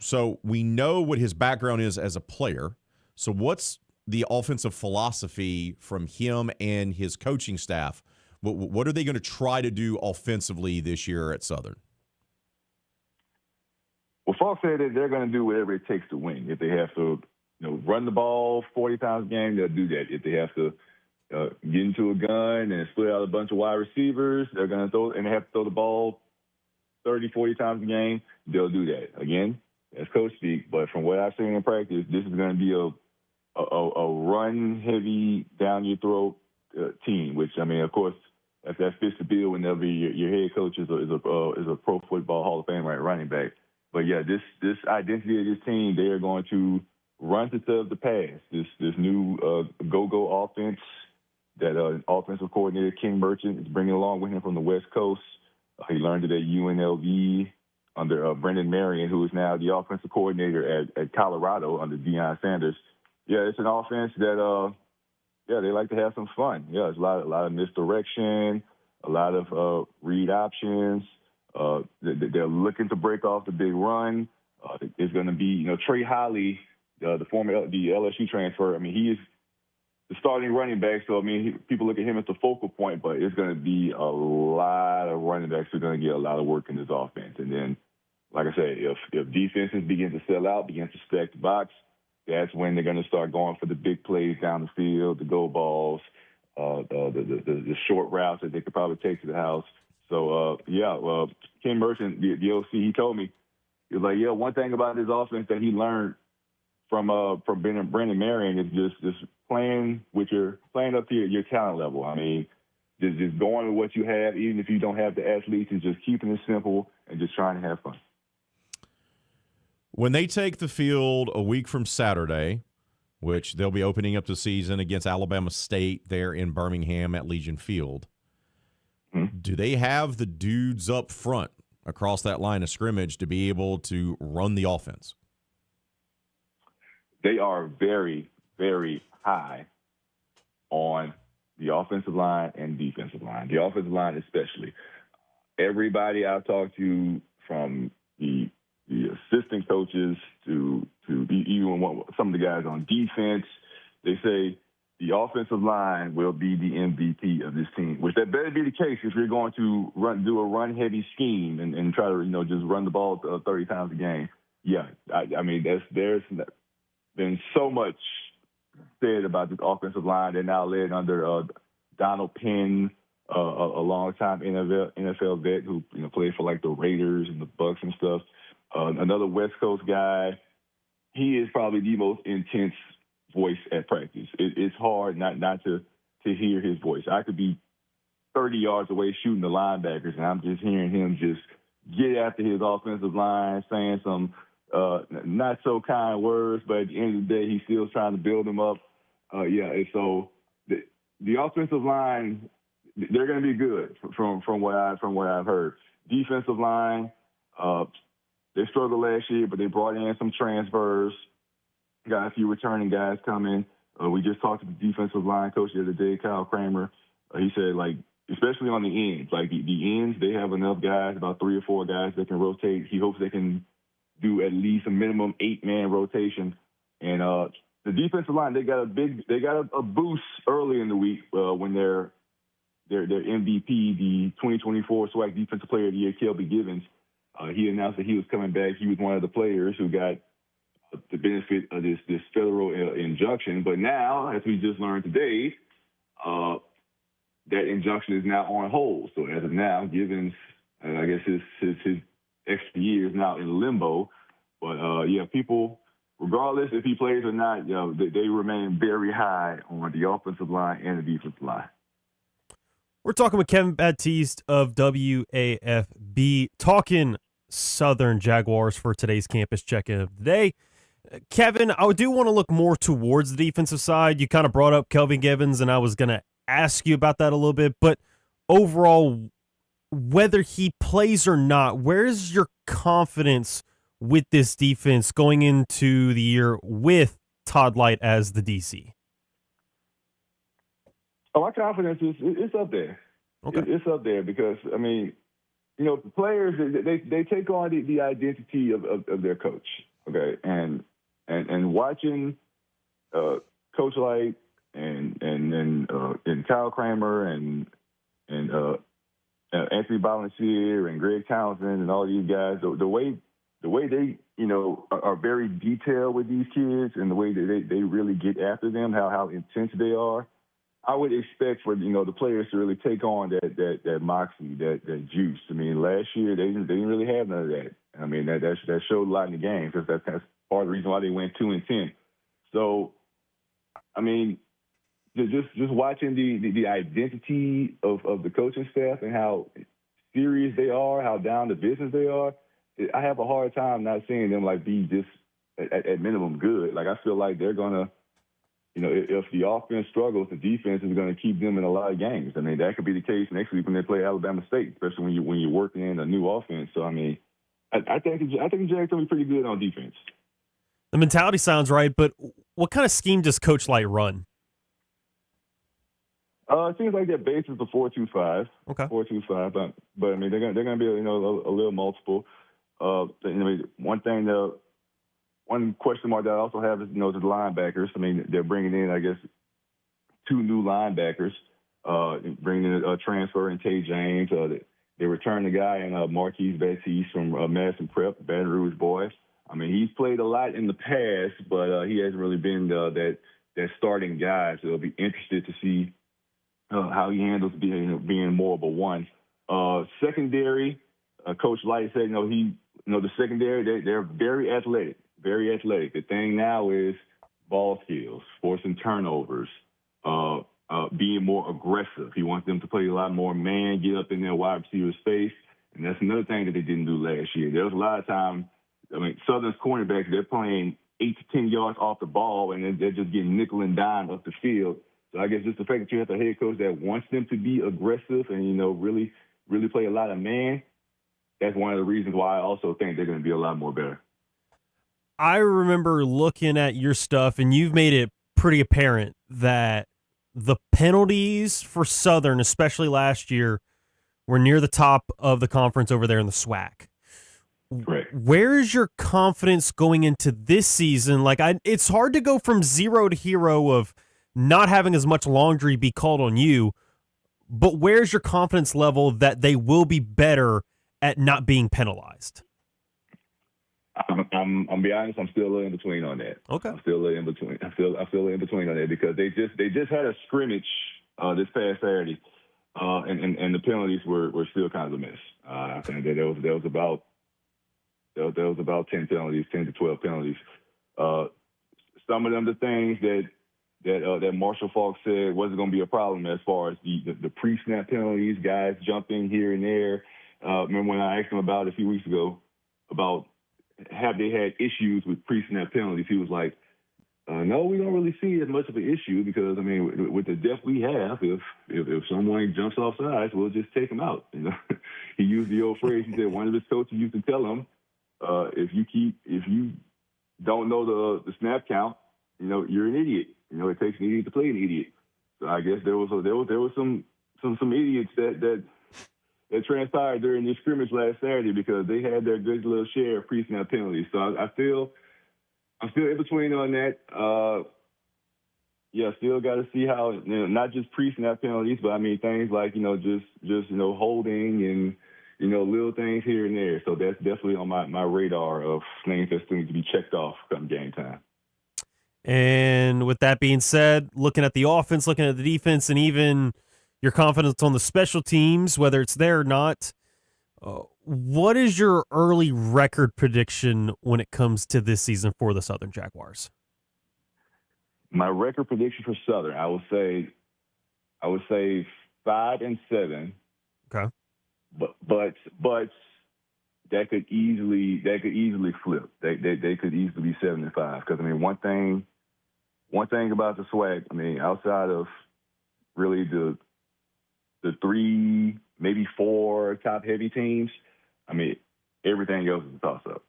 So we know what his background is as a player. So what's the offensive philosophy from him and his coaching staff? What are they going to try to do offensively this year at Southern? Well, Falk said that they're going to do whatever it takes to win. If they have to, run the ball 40 times a game, they'll do that. If they have to get into a gun and split out a bunch of wide receivers, they're going to throw, and they have to throw the ball 30, 40 times a game, they'll do that. Again, as coach speak, but from what I've seen in practice, this is going to be a run-heavy, down-your-throat team, which, I mean, of course, that fits the bill whenever your head coach is a Pro Football Hall of Fame running back. But, yeah, this identity of this team, they are going to run to the pass. This new go-go offense that offensive coordinator King Merchant is bringing along with him from the West Coast. He learned it at UNLV under Brendan Marion, who is now the offensive coordinator at Colorado under Deion Sanders. Yeah, it's an offense that, they like to have some fun. Yeah, there's a lot of misdirection, a lot of read options. They're looking to break off the big run. It's going to be, Trey Holly, the LSU transfer. I mean, he is the starting running back, so, I mean, people look at him as the focal point, but it's going to be a lot of running backs who are going to get a lot of work in this offense. And then, like I said, if defenses begin to sell out, begin to stack the box, that's when they're going to start going for the big plays down the field, the go balls, the short routes that they could probably take to the house. So, Ken Merchant, the OC, he told me, he was like, one thing about this offense that he learned from Brendan Marion is just playing up to your talent level. I mean, just going with what you have, even if you don't have the athletes, and just keeping it simple and just trying to have fun. When they take the field a week from Saturday, which they'll be opening up the season against Alabama State there in Birmingham at Legion Field, do they have the dudes up front across that line of scrimmage to be able to run the offense? They are very, very high on the offensive line and defensive line. The offensive line especially. Everybody I've talked to, from the assistant coaches to even some of the guys on defense, they say the offensive line will be the MVP of this team, which that better be the case if you're going to do a run-heavy scheme and try to, just run the ball 30 times a game. Yeah, I mean, there's been so much said about this offensive line. They're now led under Donald Penn, a long-time NFL vet who played for like the Raiders and the Bucks and stuff. Another West Coast guy. He is probably the most intense voice at practice. It's hard not to hear his voice. I could be 30 yards away shooting the linebackers, and I'm just hearing him just get after his offensive line, saying some not so kind words, but at the end of the day, he's still trying to build them up. And so the offensive line, they're going to be good from what I've heard. Defensive line, they struggled last year, but they brought in some transfers. Got a few returning guys coming. We just talked to the defensive line coach the other day, Kyle Kramer. He said, especially on the ends, the ends, they have enough guys, about 3 or 4 guys that can rotate. He hopes they can do at least a minimum 8-man rotation. And the defensive line, they got a boost early in the week when their MVP, the 2024 SWAC Defensive Player of the Year, Kelby Givens, he announced that he was coming back. He was one of the players who got the benefit of this federal injunction. But now, as we just learned today, that injunction is now on hold. So as of now, Givens, I guess his extra year is now in limbo. But people, regardless if he plays or not, they remain very high on the offensive line and the defensive line. We're talking with Kevin Baptiste of WAFB, talking Southern Jaguars for today's campus check-in of the day. Kevin, I do want to look more towards the defensive side. You kind of brought up Kelvin Givens, and I was going to ask you about that a little bit. But overall, whether he plays or not, where's your confidence with this defense going into the year with Todd Light as the DC? Oh, my confidence is up there. Okay. It's up there because, I mean, players, they take on the identity of their coach, okay? And watching Coach Light and Kyle Kramer and Anthony Ballantyre and Greg Townsend and all these guys, the way they, are very detailed with these kids and the way that they really get after them, how intense they are, I would expect for the players to really take on that moxie, that juice. I mean, last year they didn't really have none of that. I mean, that showed a lot in the game because that's part of the reason why they went 2-10. So, I mean, just watching the identity of the coaching staff and how serious they are, how down to business they are, I have a hard time not seeing them be just at minimum good. Like, I feel like they're gonna. If the offense struggles, the defense is going to keep them in a lot of games. I mean, that could be the case next week when they play Alabama State, especially when you're working in a new offense. So, I mean, I think the Jags going to be pretty good on defense. The mentality sounds right, but what kind of scheme does Coach Light run? It seems like their base is the 4-2-5. Okay. 4-2-5, but I mean, they're going to be a little multiple. One question mark that I also have is, the linebackers. I mean, they're bringing in, I guess, 2 new linebackers, bringing in a transfer in Tay James. They returned the guy in Marquise Baptiste from Madison Prep, Baton Rouge boys. I mean, he's played a lot in the past, but he hasn't really been that starting guy. So I'll be interested to see how he handles being more of a one. Secondary, Coach Light said, the secondary, they're very athletic. Very athletic. The thing now is ball skills, forcing turnovers, being more aggressive. He wants them to play a lot more man, get up in their wide receiver space. And that's another thing that they didn't do last year. There was a lot of time, Southern's cornerbacks, they're playing 8 to 10 yards off the ball, and then they're just getting nickel and dime up the field. So I guess just the fact that you have a head coach that wants them to be aggressive and, really, really play a lot of man, that's one of the reasons why I also think they're going to be a lot more better. I remember looking at your stuff, and you've made it pretty apparent that the penalties for Southern, especially last year, were near the top of the conference over there in the SWAC. Right. Where is your confidence going into this season? It's hard to go from zero to hero of not having as much laundry be called on you, but where's your confidence level that they will be better at not being penalized? I'm be honest. I'm still a little in between on that. Okay. I'm still a little in between. I feel in between on that because they just had a scrimmage this past Saturday, and the penalties were still kind of a mess. I think that there was about 10 penalties, 10 to 12 penalties. Some of them the things that Marshall Falk said wasn't going to be a problem as far as the pre-snap penalties, guys jumping here and there. Remember when I asked him about a few weeks ago about have they had issues with pre-snap penalties? He was like, no, we don't really see as much of an issue because, I mean, with the depth we have, if someone jumps off sides, we'll just take them out. He used the old phrase. He said one of his coaches used to tell him, if you don't know the snap count, you're an idiot. It takes an idiot to play an idiot. So I guess there was some idiots that transpired during this scrimmage last Saturday because they had their good little share of pre-snap penalties. So I'm still in between on that. Still got to see how not just pre-snap penalties, but I mean things like just holding and little things here and there. So that's definitely on my radar of things that still need to be checked off come game time. And with that being said, looking at the offense, looking at the defense, and even your confidence on the special teams, whether it's there or not, what is your early record prediction when it comes to this season for the Southern Jaguars? My record prediction for Southern, I would say 5-7. Okay. But that could easily flip. They could easily be 7-5 because I mean one thing about the SWAC, I mean outside of really the 3, maybe 4 top heavy teams, I mean everything else is a toss up.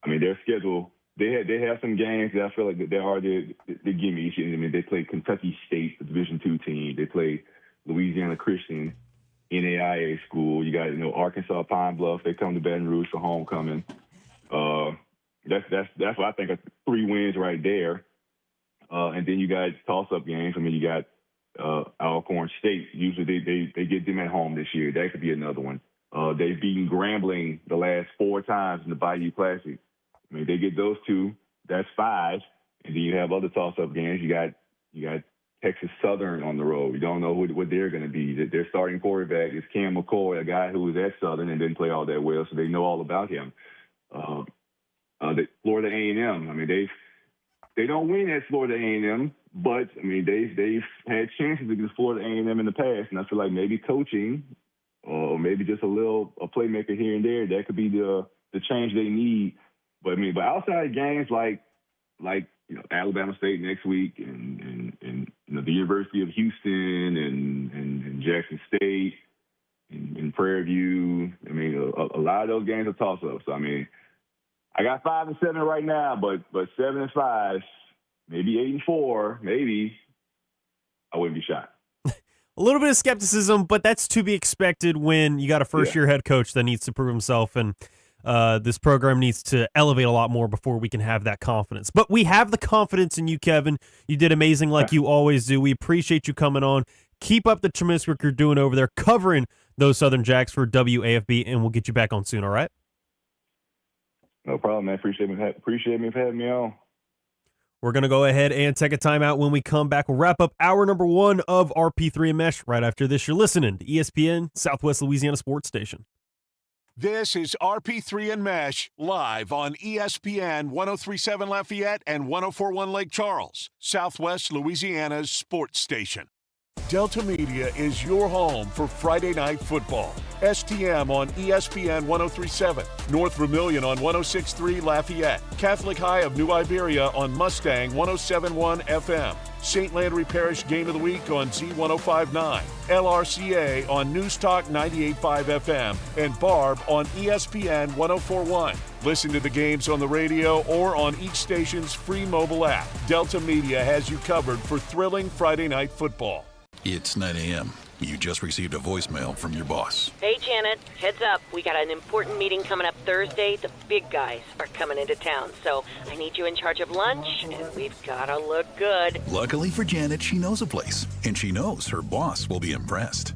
I mean their schedule. They have some games that I feel like they are the gimme. I mean they play Kentucky State, the Division II team. They play Louisiana Christian, NAIA school. You got Arkansas Pine Bluff. They come to Baton Rouge for homecoming. That's what I think are 3 wins right there. And then you got toss-up games. I mean, you got Alcorn State. Usually they get them at home this year. That could be another one. They've beaten Grambling the last 4 times in the Bayou Classic. I mean, they get those 2. That's 5. And then you have other toss-up games. You You got Texas Southern on the road. You don't know what they're going to be. Their starting quarterback is Cam McCoy, a guy who was at Southern and didn't play all that well, so they know all about him. Florida A&M, I mean, they don't win at Florida A&M, but, I mean, they've had chances against Florida A&M in the past, and I feel like maybe coaching or maybe just a playmaker here and there, that could be the change they need. But, I mean, outside games like Alabama State next week and the University of Houston and Jackson State and Prairie View, I mean, a lot of those games are toss-ups. So, I mean, I got 5-7 right now, but 7-5, maybe 8-4, maybe I wouldn't be shocked. A little bit of skepticism, but that's to be expected when you got a first-year head coach that needs to prove himself, and this program needs to elevate a lot more before we can have that confidence. But we have the confidence in you, Kevin. You did amazing like you always do. We appreciate you coming on. Keep up the tremendous work you're doing over there, covering those Southern Jacks for WAFB, and we'll get you back on soon, all right? No problem, man. Appreciate me for having me on. We're going to go ahead and take a timeout. When we come back, we'll wrap up hour number 1 of RP3 and Mesh. Right after this, you're listening to ESPN, Southwest Louisiana Sports Station. This is RP3 and Mesh, live on ESPN 1037 Lafayette and 1041 Lake Charles, Southwest Louisiana's sports station. Delta Media is your home for Friday Night Football. STM on ESPN 1037, North Vermilion on 1063 Lafayette, Catholic High of New Iberia on Mustang 1071 FM, St. Landry Parish Game of the Week on Z1059, LRCA on News Talk 98.5 FM, and Barb on ESPN 1041. Listen to the games on the radio or on each station's free mobile app. Delta Media has you covered for thrilling Friday Night Football. It's 9 a.m. You just received a voicemail from your boss. Hey, Janet. Heads up. We got an important meeting coming up Thursday. The big guys are coming into town, so I need you in charge of lunch, and we've got to look good. Luckily for Janet, she knows a place, and she knows her boss will be impressed.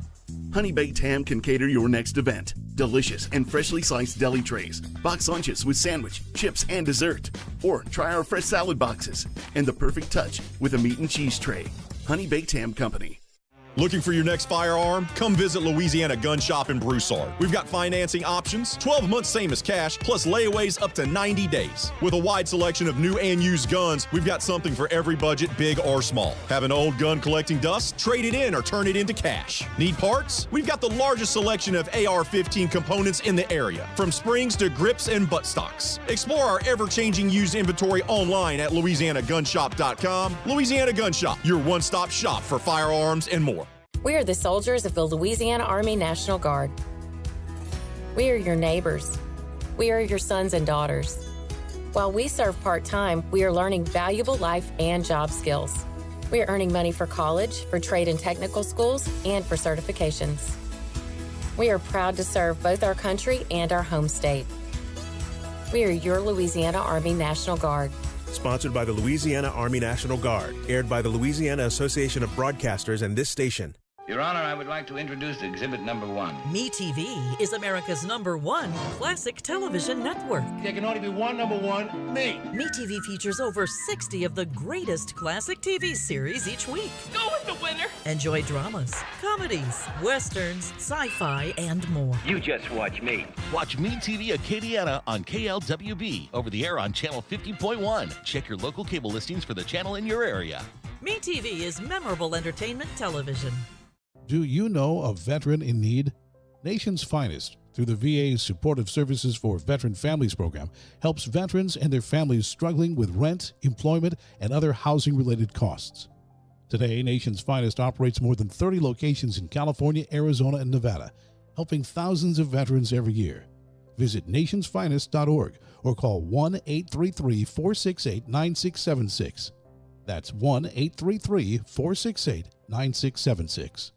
Honey Baked Ham can cater your next event. Delicious and freshly sliced deli trays, box lunches with sandwich, chips, and dessert. Or try our fresh salad boxes, and the perfect touch with a meat and cheese tray. Honey Baked Ham Company. Looking for your next firearm? Come visit Louisiana Gun Shop in Broussard. We've got financing options, 12 months same as cash, plus layaways up to 90 days. With a wide selection of new and used guns, we've got something for every budget, big or small. Have an old gun collecting dust? Trade it in or turn it into cash. Need parts? We've got the largest selection of AR-15 components in the area, from springs to grips and buttstocks. Explore our ever-changing used inventory online at LouisianaGunShop.com. Louisiana Gun Shop, your one-stop shop for firearms and more. We are the soldiers of the Louisiana Army National Guard. We are your neighbors. We are your sons and daughters. While we serve part-time, we are learning valuable life and job skills. We are earning money for college, for trade and technical schools, and for certifications. We are proud to serve both our country and our home state. We are your Louisiana Army National Guard. Sponsored by the Louisiana Army National Guard. Aired by the Louisiana Association of Broadcasters and this station. Your Honor, I would like to introduce exhibit number 1. MeTV is America's #1 classic television network. There can only be one #1, me. MeTV features over 60 of the greatest classic TV series each week. Go with the winner. Enjoy dramas, comedies, westerns, sci-fi, and more. You just watch me. Watch MeTV Acadiana on KLWB, over the air on channel 50.1. Check your local cable listings for the channel in your area. MeTV is memorable entertainment television. Do you know a veteran in need? Nation's Finest, through the VA's Supportive Services for Veteran Families program, helps veterans and their families struggling with rent, employment, and other housing-related costs. Today, Nation's Finest operates more than 30 locations in California, Arizona, and Nevada, helping thousands of veterans every year. Visit nationsfinest.org or call 1-833-468-9676. That's 1-833-468-9676.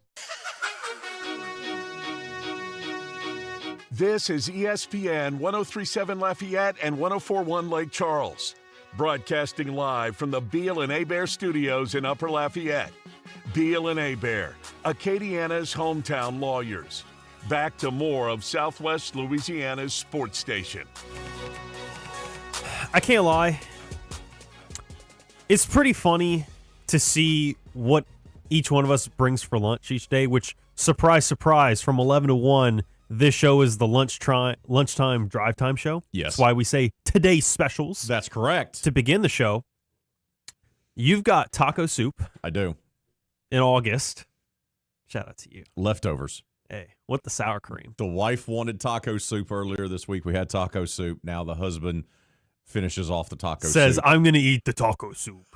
This is ESPN 1037 Lafayette and 1041 Lake Charles. Broadcasting live from the Beal and Hebert studios in Upper Lafayette. Beal and Hebert, Acadiana's hometown lawyers. Back to more of Southwest Louisiana's sports station. I can't lie. It's pretty funny to see what each one of us brings for lunch each day, which, surprise, surprise, from 11 to 1, this show is the lunchtime drive time show. Yes. That's why we say today's specials. That's correct. To begin the show, you've got taco soup. I do. In August. Shout out to you. Leftovers. Hey, what the sour cream? The wife wanted taco soup earlier this week. We had taco soup. Now the husband finishes off the taco soup. Says, I'm going to eat the taco soup.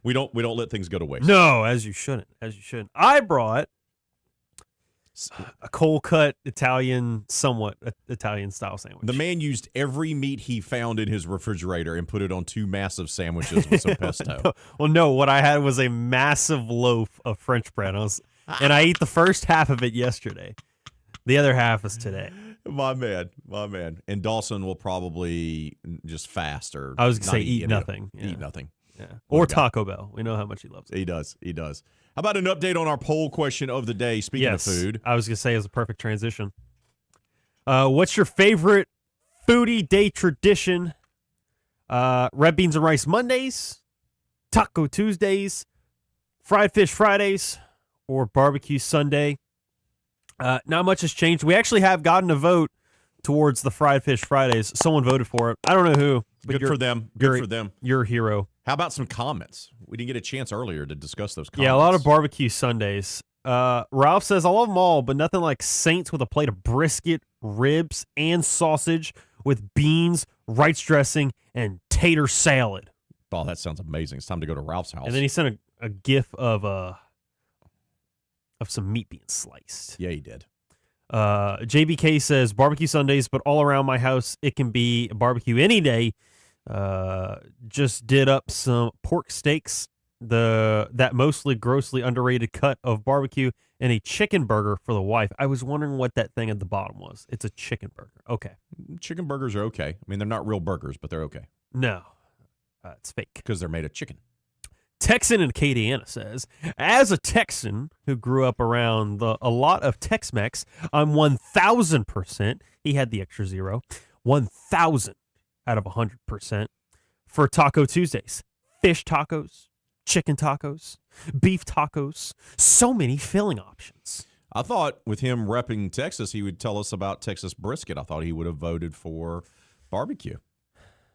We don't let things go to waste. No, as you shouldn't. As you shouldn't. I brought a cold cut somewhat Italian style sandwich. The man used every meat he found in his refrigerator and put it on 2 massive sandwiches with some pesto. No, what I had was a massive loaf of French bread. And I ate the first half of it yesterday. The other half is today. My man. And Dawson will probably just fast or I was going to say eat nothing. Yeah. Eat nothing. Yeah. Or Taco Bell. We know how much he loves it. He does. How about an update on our poll question of the day, speaking of food? I was going to say as a perfect transition. What's your favorite foodie day tradition? Red beans and rice Mondays, Taco Tuesdays, fried fish Fridays, or barbecue Sunday? Not much has changed. We actually have gotten a vote towards the fried fish Fridays. Someone voted for it. I don't know who. But Good for them. You're a hero. How about some comments? We didn't get a chance earlier to discuss those comments. Yeah, a lot of barbecue Sundays. Ralph says, I love them all, but nothing like Saints with a plate of brisket, ribs, and sausage with beans, rice dressing, and tater salad. Oh, that sounds amazing. It's time to go to Ralph's house. And then he sent a gif of some meat being sliced. Yeah, he did. JBK says, barbecue Sundays, but all around my house, it can be a barbecue any day. Just did up some pork steaks, that mostly grossly underrated cut of barbecue, and a chicken burger for the wife. I was wondering what that thing at the bottom was. It's a chicken burger. Okay. Chicken burgers are okay. I mean, they're not real burgers, but they're okay. No. It's fake. Because they're made of chicken. Texan in Acadiana says, as a Texan who grew up around a lot of Tex-Mex, I'm 1,000%. He had the extra 0. 1,000 out of 100% for Taco Tuesdays. Fish tacos, chicken tacos, beef tacos, so many filling options. I thought with him repping Texas, he would tell us about Texas brisket. I thought he would have voted for barbecue.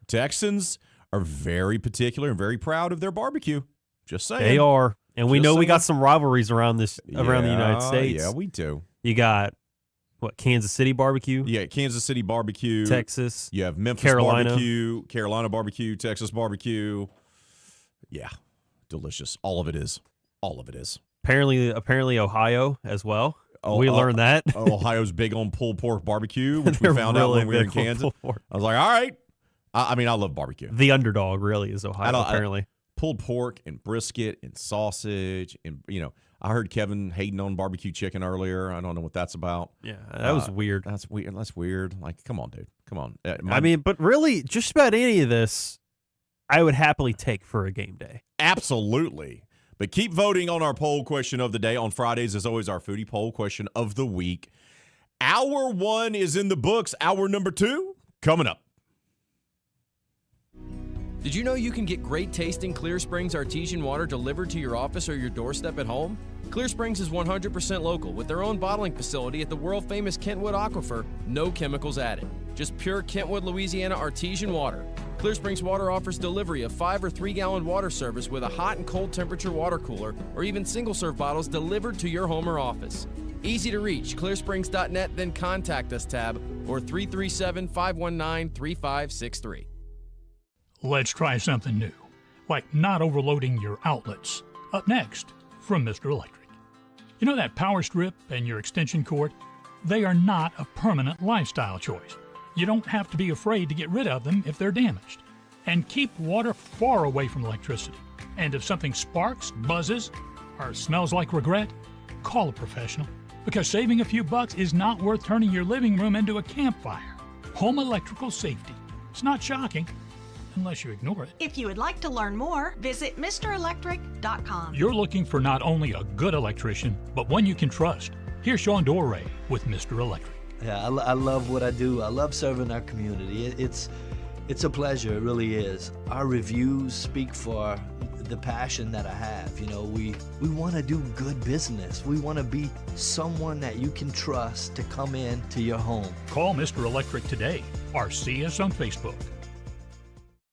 Texans are very particular and very proud of their barbecue. Just saying. They are. And we know we got some rivalries around the United States. Yeah, we do. You got Kansas City barbecue? Yeah, Kansas City barbecue. Texas. You have Memphis Carolina. barbecue, Carolina barbecue, Texas barbecue. Yeah, delicious. All of it is. Apparently Ohio as well. We learned that. Ohio's big on pulled pork barbecue, which we found out when we were in Kansas. I was like, all right. I mean, I love barbecue. The underdog really is Ohio, apparently. Pulled pork and brisket and sausage. And, I heard Kevin hating on barbecue chicken earlier. I don't know what that's about. Yeah, that was weird. That's weird. Like, come on, dude. Come on. But really, just about any of this, I would happily take for a game day. Absolutely. But keep voting on our poll question of the day. On Fridays, as always, our foodie poll question of the week. Hour 1 is in the books. Hour number 2 coming up. Did you know you can get great tasting Clear Springs artesian water delivered to your office or your doorstep at home? Clear Springs is 100% local with their own bottling facility at the world-famous Kentwood Aquifer, no chemicals added. Just pure Kentwood, Louisiana artesian water. Clear Springs Water offers delivery of 5 or 3 gallon water service with a hot and cold temperature water cooler or even single-serve bottles delivered to your home or office. Easy to reach, clearsprings.net, then contact us tab or 337-519-3563. Let's try something new, like not overloading your outlets. Up next, from Mr. Electric. You know that power strip and your extension cord? They are not a permanent lifestyle choice. You don't have to be afraid to get rid of them if they're damaged. And keep water far away from electricity. And if something sparks, buzzes, or smells like regret, call a professional. Because saving a few bucks is not worth turning your living room into a campfire. Home electrical safety. It's not shocking. Unless you ignore it. If you would like to learn more, visit MrElectric.com. You're looking for not only a good electrician, but one you can trust. Here's Sean Dorey with Mr. Electric. Yeah, I love what I do. I love serving our community. It's a pleasure, it really is. Our reviews speak for the passion that I have. You know, we want to do good business. We want to be someone that you can trust to come in to your home. Call Mr. Electric today or see us on Facebook.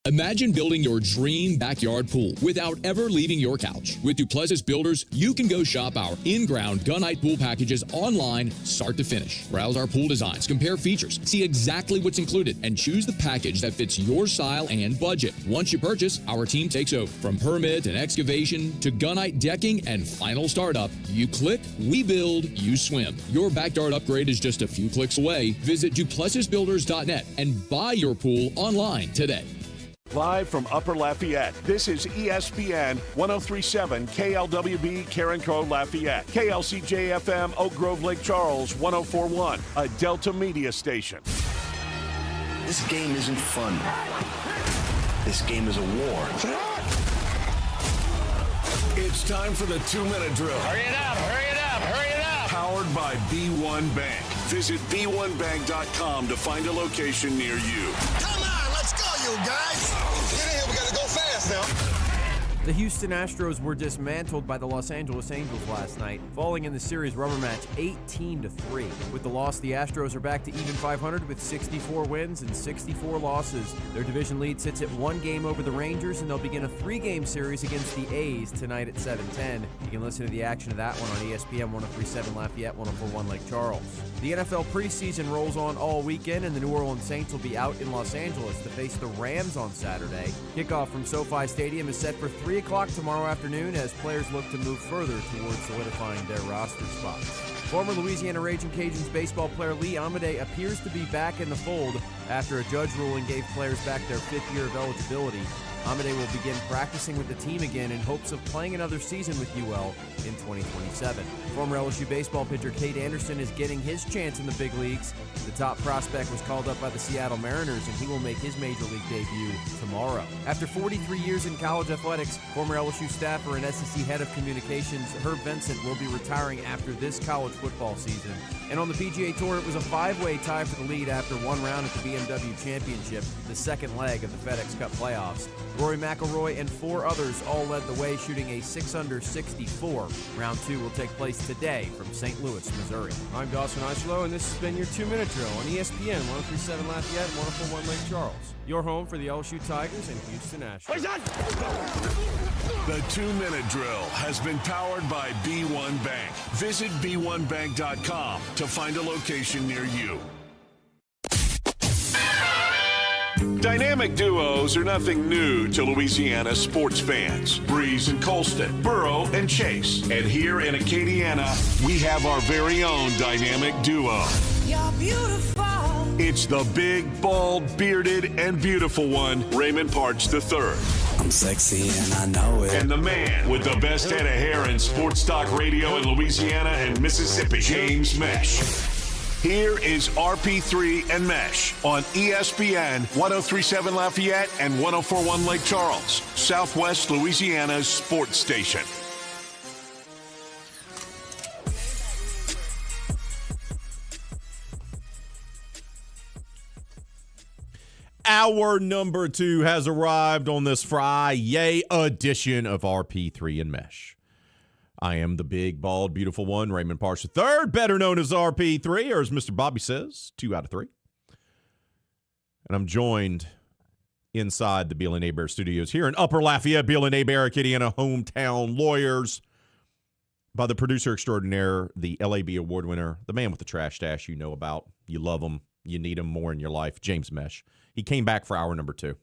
Imagine building your dream backyard pool without ever leaving your couch. With Duplessis Builders, you can go shop our in-ground gunite pool packages online, start to finish. Browse our pool designs, compare features, see exactly what's included, and choose the package that fits your style and budget. Once you purchase, our team takes over. From permit and excavation to gunite decking and final startup, you click, we build, you swim. Your backyard upgrade is just a few clicks away. Visit duplessisbuilders.net and buy your pool online today. Live from Upper Lafayette, this is ESPN 1037 KLWB Karen Crow Lafayette, KLCJ-FM Oak Grove Lake Charles 1041, a Delta Media station. This game isn't fun. This game is a war. It's time for the 2-minute drill. Hurry it up, hurry it up, hurry it up. Powered by B1 Bank. Visit b1bank.com to find a location near you. Come on, let's go, you guys. Get in here, we gotta go fast now. The Houston Astros were dismantled by the Los Angeles Angels last night, falling in the series rubber match 18-3. With the loss, the Astros are back to even 500 with 64 wins and 64 losses. Their division lead sits at 1 game over the Rangers, and they'll begin a 3-game series against the A's tonight at 7:10. You can listen to the action of that one on ESPN 1037 Lafayette, 1041 Lake Charles. The NFL preseason rolls on all weekend, and the New Orleans Saints will be out in Los Angeles to face the Rams on Saturday. Kickoff from SoFi Stadium is set for 3 o'clock tomorrow afternoon as players look to move further towards solidifying their roster spots. Former Louisiana Raging Cajuns baseball player Lee Amadei appears to be back in the fold after a judge ruling gave players back their 5th year of eligibility. Amadei will begin practicing with the team again in hopes of playing another season with UL in 2027. Former LSU baseball pitcher Cade Anderson is getting his chance in the big leagues. The top prospect was called up by the Seattle Mariners, and he will make his major league debut tomorrow. After 43 years in college athletics, former LSU staffer and SEC head of communications Herb Vincent will be retiring after this college football season. And on the PGA Tour, it was a 5-way tie for the lead after one round at the BMW Championship, the second leg of the FedEx Cup playoffs. Rory McIlroy and 4 others all led the way, shooting a 6-under 64. Round 2 will take place today from St. Louis, Missouri. I'm Dawson Oslo, and this has been your 2-minute drill on ESPN 1037 Lafayette, 1041 Lake Charles. Your home for the LSU Tigers and Houston Astros. The 2-minute drill has been powered by B1 Bank. Visit b1bank.com to find a location near you. Dynamic duos are nothing new to Louisiana sports fans. Breeze and Colston, Burrow and Chase. And here in Acadiana, we have our very own dynamic duo. You're beautiful. It's the big, bald, bearded, and beautiful one, Raymond Parch III. I'm sexy and I know it. And the man with the best head of hair in sports talk radio in Louisiana and Mississippi, James Meche. Here is RP3 and Meche on ESPN 1037 Lafayette and 1041 Lake Charles, Southwest Louisiana's sports station. Hour number 2 has arrived on this Friday edition of RP3 and Meche. I am the big, bald, beautiful one, Raymond Parch III, better known as RP3, or as Mr. Bobby says, 2 out of 3. And I'm joined inside the Beal and Hebert studios here in Upper Lafayette, Beal and Hebert, Acadiana hometown lawyers, by the producer extraordinaire, the LAB award winner, the man with the trash stash you know about. You love him. You need him more in your life, James Meche. He came back for hour number 2.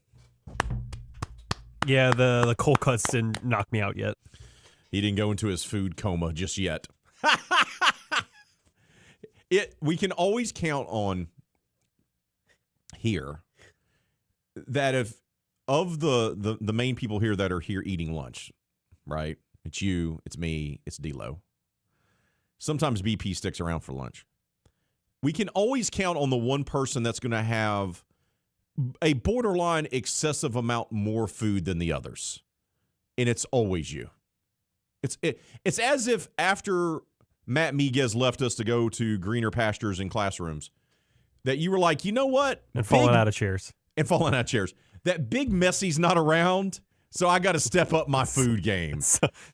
Yeah, the cold cuts didn't knock me out yet. He didn't go into his food coma just yet. We can always count on here that if of the main people here that are here eating lunch, right? It's you, it's me, it's D-Lo. Sometimes BP sticks around for lunch. We can always count on the one person that's going to have a borderline excessive amount more food than the others. And it's always you. It's as if after Matt Miguez left us to go to greener pastures and classrooms, that you were like, you know what? And falling out of chairs. That Big Messy's not around, So I got to step up my food game.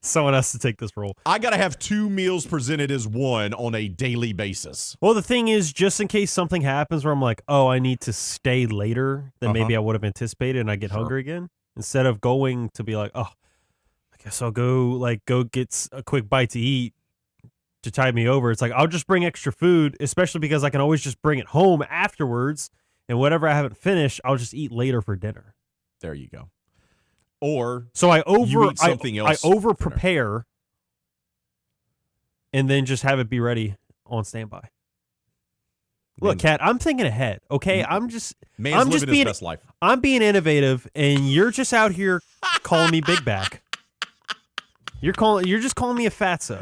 Someone has to take this role. I got to have 2 meals presented as one on a daily basis. Well, the thing is, just in case something happens where I'm like, oh, I need to stay later than maybe I would have anticipated and I get hungry again, instead of going to be like, oh, I guess I'll go get a quick bite to eat to tide me over. It's like, I'll just bring extra food, especially because I can always just bring it home afterwards, and whatever I haven't finished, I'll just eat later for dinner. There you go. Or so I eat something else. over prepare and then just have it be ready on standby. Look, Kat, I'm thinking ahead. Okay, I'm just living his being best life. I'm being innovative, and you're just out here calling me big back. You're just calling me a fatso.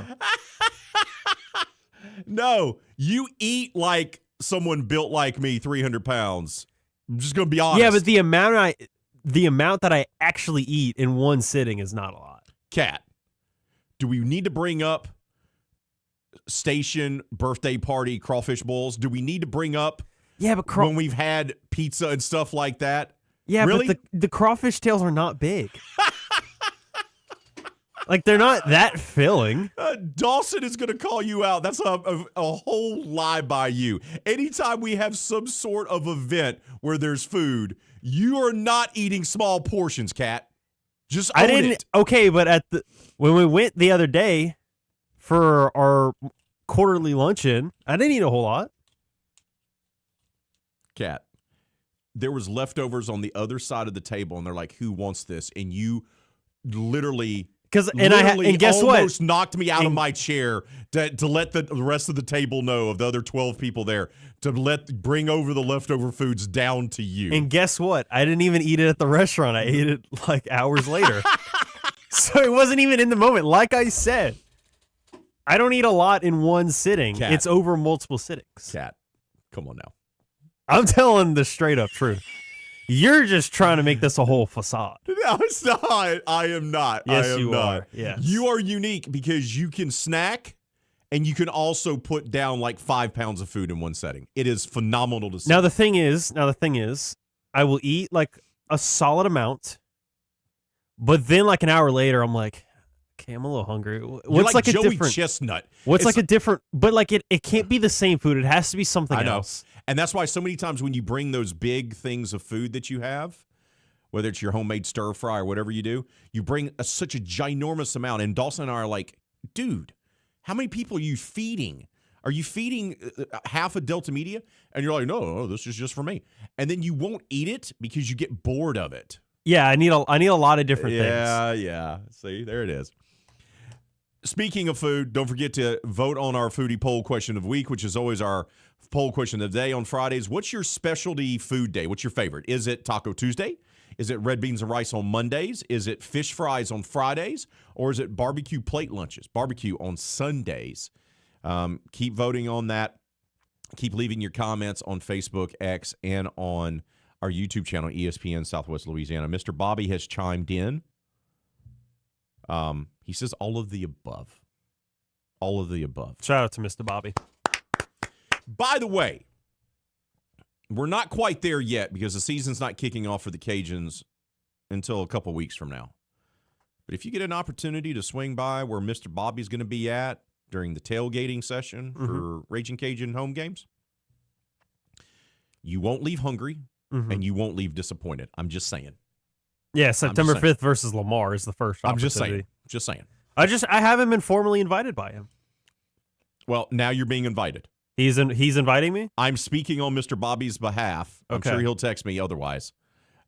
No, you eat like someone built like me, 300 pounds. I'm just gonna be honest. Yeah, but the amount that I actually eat in one sitting is not a lot. Kat, do we need to bring up station birthday party crawfish bowls? Do we need to bring up when we've had pizza and stuff like that? Yeah, really? But the crawfish tails are not big. Like, they're not that filling. Dawson is going to call you out. That's a whole lie by you. Anytime we have some sort of event where there's food, you are not eating small portions, Kat. Just own it. Okay, but when we went the other day for our quarterly luncheon, I didn't eat a whole lot. Kat, there was leftovers on the other side of the table, and they're like, "Who wants this?" And you literally guess what? Almost knocked me out of my chair to let the rest of the table know, of the other 12 people there, to bring over the leftover foods down to you. And guess what? I didn't even eat it at the restaurant. I ate it like hours later. So it wasn't even in the moment. Like I said, I don't eat a lot in one sitting. Kat. It's over multiple sittings. Kat, come on now. I'm telling the straight up truth. You're just trying to make this a whole facade. No, it's not. I am not. Yes, I am you not. are. Yes. You are unique because you can snack and you can also put down like 5 pounds of food in one setting. It is phenomenal to see. Now the thing is, I will eat like a solid amount, but then like an hour later, I'm like, okay, I'm a little hungry. What's like a Joey different Chestnut? What's like a different? But like it can't be the same food. It has to be something I know. else. And that's why so many times when you bring those big things of food that you have, whether it's your homemade stir fry or whatever you do, you bring such a ginormous amount. And Dawson and I are like, dude, how many people are you feeding? Are you feeding half a Delta Media? And you're like, no, this is just for me. And then you won't eat it because you get bored of it. Yeah, I need a lot of different things. Yeah. See, there it is. Speaking of food, don't forget to vote on our foodie poll question of the week, which is always our poll question of the day on Fridays. What's your specialty food day? What's your favorite? Is it Taco Tuesday? Is it red beans and rice on Mondays? Is it fish fries on Fridays? Or is it barbecue plate lunches? Barbecue on Sundays. Keep voting on that. Keep leaving your comments on Facebook, X, and on our YouTube channel, ESPN Southwest Louisiana. Mr. Bobby has chimed in. He says all of the above. All of the above. Shout out to Mr. Bobby. By the way, we're not quite there yet because the season's not kicking off for the Cajuns until a couple weeks from now. But if you get an opportunity to swing by where Mr. Bobby's going to be at during the tailgating session for Raging Cajun home games, you won't leave hungry and you won't leave disappointed. I'm just saying. Yeah, September 5th versus Lamar is the first opportunity. I'm just saying. I haven't been formally invited by him. Well, now you're being invited. He's inviting me? I'm speaking on Mr. Bobby's behalf. I'm sure he'll text me otherwise.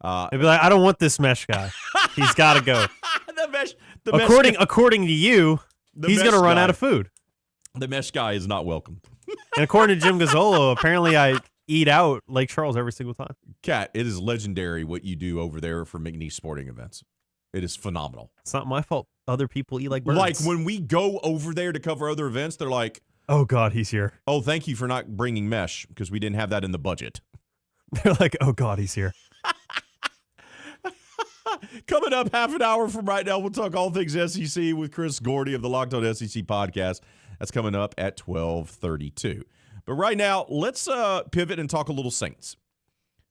He'll be like, I don't want this Meche guy. He's got to go. According to you, he's going to run out of food. The Meche guy is not welcome. And according to Jim Gazzolo, apparently I eat out Lake Charles every single time. Kat, it is legendary what you do over there for McNeese sporting events. It is phenomenal. It's not my fault. Other people eat like birds. Like when we go over there to cover other events, they're like, oh, God, he's here. Oh, thank you for not bringing Meche because we didn't have that in the budget. They're like, oh, God, he's here. Coming up half an hour from right now, we'll talk all things SEC with Chris Gordy of the Locked On SEC podcast. That's coming up at 12:32. But right now, let's pivot and talk a little Saints.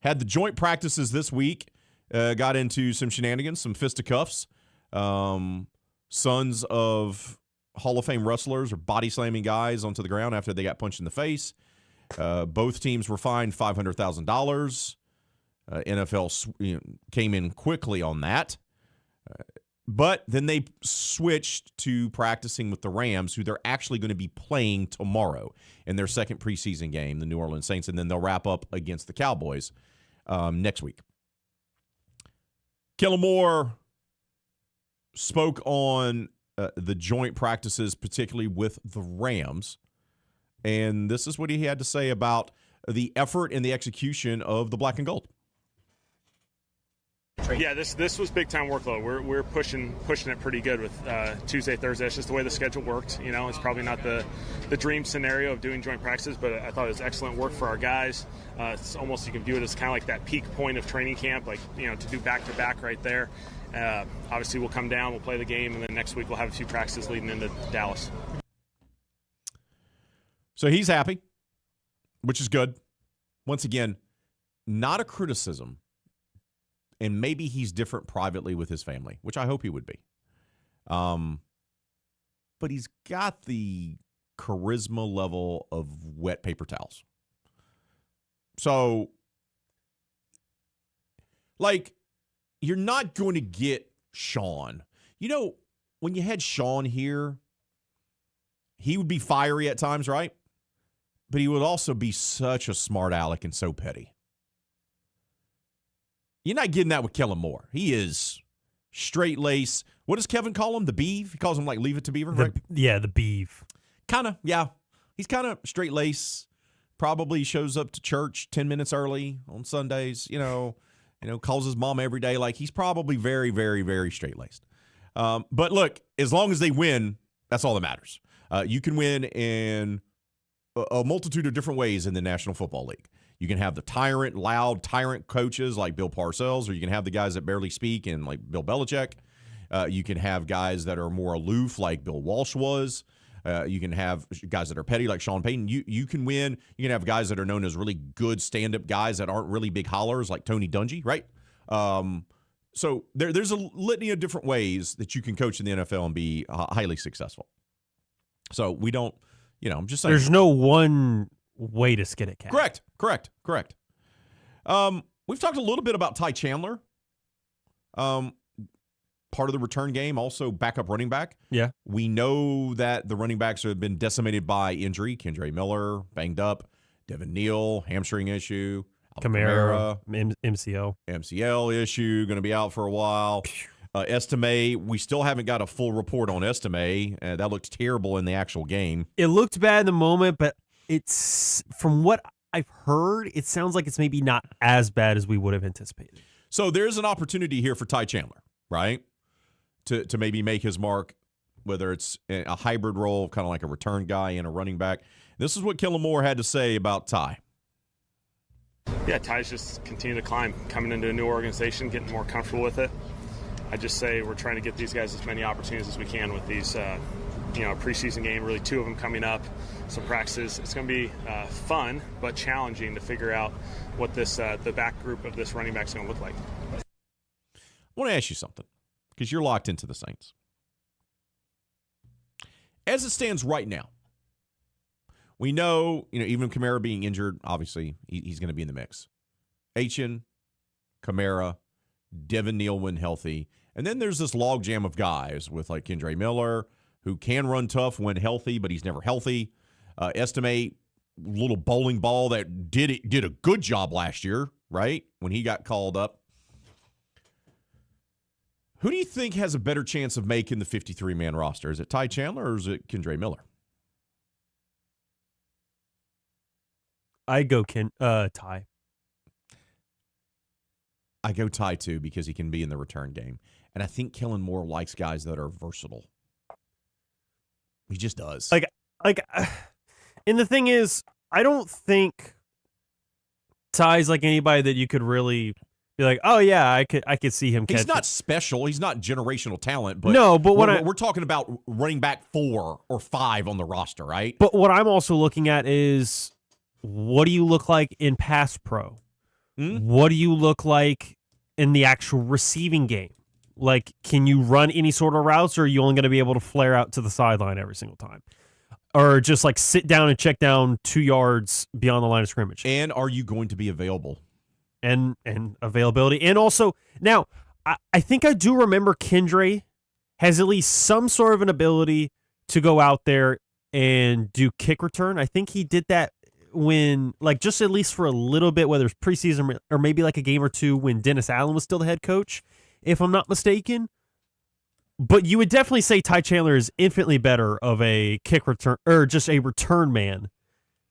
Had the joint practices this week. got into some shenanigans, some fisticuffs. Sons of Hall of Fame wrestlers are body slamming guys onto the ground after they got punched in the face. Both teams were fined $500,000. NFL came in quickly on that. But then they switched to practicing with the Rams, who they're actually going to be playing tomorrow in their second preseason game, the New Orleans Saints, and then they'll wrap up against the Cowboys next week. Kellen Moore spoke on the joint practices, particularly with the Rams, and this is what he had to say about the effort and the execution of the black and gold. Yeah, this was big time workload. We're pushing it pretty good with Tuesday, Thursday. It's just the way the schedule worked. It's probably not the dream scenario of doing joint practices, but I thought it was excellent work for our guys. It's almost, you can view it as kind of like that peak point of training camp, to do back to back right there. Obviously, we'll come down, we'll play the game, and then next week we'll have a few practices leading into Dallas. So he's happy, which is good. Once again, not a criticism. And maybe he's different privately with his family, which I hope he would be. But he's got the charisma level of wet paper towels. So, you're not going to get Sean. When you had Sean here, he would be fiery at times, right? But he would also be such a smart aleck and so petty. You're not getting that with Kellen Moore. He is straight lace. What does Kevin call him? The Beeve? He calls him Leave It to Beaver, right? Yeah, the Beeve. Kind of, yeah. He's kind of straight lace. Probably shows up to church 10 minutes early on Sundays. Calls his mom every day. He's probably very, very, very straight laced. But look, as long as they win, that's all that matters. You can win in a multitude of different ways in the National Football League. You can have the loud tyrant coaches like Bill Parcells, or you can have the guys that barely speak and like Bill Belichick. You can have guys that are more aloof like Bill Walsh was. You can have guys that are petty like Sean Payton. You can win. You can have guys that are known as really good stand-up guys that aren't really big hollers like Tony Dungy, right? So there's a litany of different ways that you can coach in the NFL and be highly successful. So we don't, I'm just saying. There's no one way to skin a cat. Correct. We've talked a little bit about Ty Chandler. Part of the return game, also backup running back. Yeah. We know that the running backs have been decimated by injury. Kendre Miller, banged up. Devin Neal, hamstring issue. Kamara, MCL issue, going to be out for a while. Estime, we still haven't got a full report on Estime. That looked terrible in the actual game. It looked bad in the moment, but it's, from what I've heard, it sounds like it's maybe not as bad as we would have anticipated. So there's an opportunity here for Ty Chandler, right? To maybe make his mark, whether it's a hybrid role, kind of like a return guy and a running back. This is what Kellen Moore had to say about Ty. Yeah, Ty's just continuing to climb, coming into a new organization, getting more comfortable with it. I just say we're trying to get these guys as many opportunities as we can with these, preseason game, really 2 of them coming up, some practices. It's going to be fun, but challenging to figure out what this the back group of this running back is going to look like. I want to ask you something, because you're locked into the Saints. As it stands right now, we know, even Kamara being injured, obviously, he's going to be in the mix. Achane, Kamara, Devin Neal when healthy. And then there's this logjam of guys with like Kendre Miller, who can run tough when healthy, but he's never healthy. Estimate little bowling ball that did a good job last year, right? When he got called up. Who do you think has a better chance of making the 53-man roster? Is it Ty Chandler or is it Kendre Miller? I go Ty. I go Ty too because he can be in the return game. And I think Kellen Moore likes guys that are versatile. He just does. And the thing is, I don't think Ty's like anybody that you could really be like, oh yeah, I could see him catch. He's not special. He's not generational talent. But no, but we're talking about running back 4 or 5 on the roster, right? But what I'm also looking at is, what do you look like in pass pro? What do you look like in the actual receiving game. Like, can you run any sort of routes, or are you only going to be able to flare out to the sideline every single time? Or just like sit down and check down 2 yards beyond the line of scrimmage? And are you going to be available? And availability. And also, now, I think I do remember Kendre has at least some sort of an ability to go out there and do kick return. I think he did that when, like, just at least for a little bit, whether it's preseason or maybe like a game or two when Dennis Allen was still the head coach, if I'm not mistaken. But you would definitely say Ty Chandler is infinitely better of a kick return, or just a return man,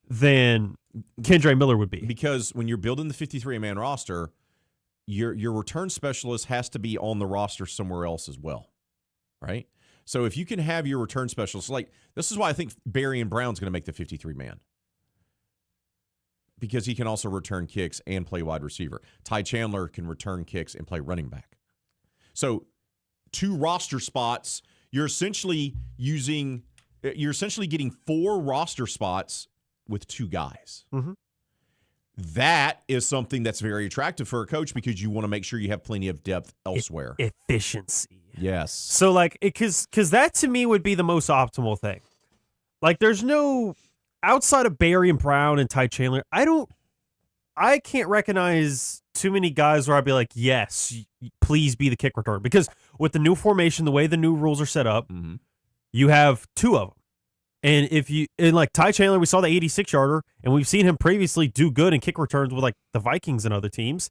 than Kendre Miller would be. Because when you're building the 53-man roster, your return specialist has to be on the roster somewhere else as well, right? So if you can have your return specialist, like, this is why I think Barry and Brown's going to make the 53-man. Because he can also return kicks and play wide receiver. Ty Chandler can return kicks and play running back. So 2 roster spots, you're essentially getting 4 roster spots with 2 guys. Mm-hmm. That is something that's very attractive for a coach, because you want to make sure you have plenty of depth elsewhere. Efficiency. Yes. So, like, because that to me would be the most optimal thing. Like, there's no, outside of Barry and Brown and Ty Chandler, I can't recognize too many guys where I'd be like, yes, please be the kick return. Because with the new formation, the way the new rules are set up, you have 2 of them. And like Ty Chandler, we saw the 86-yarder, and we've seen him previously do good in kick returns with like the Vikings and other teams.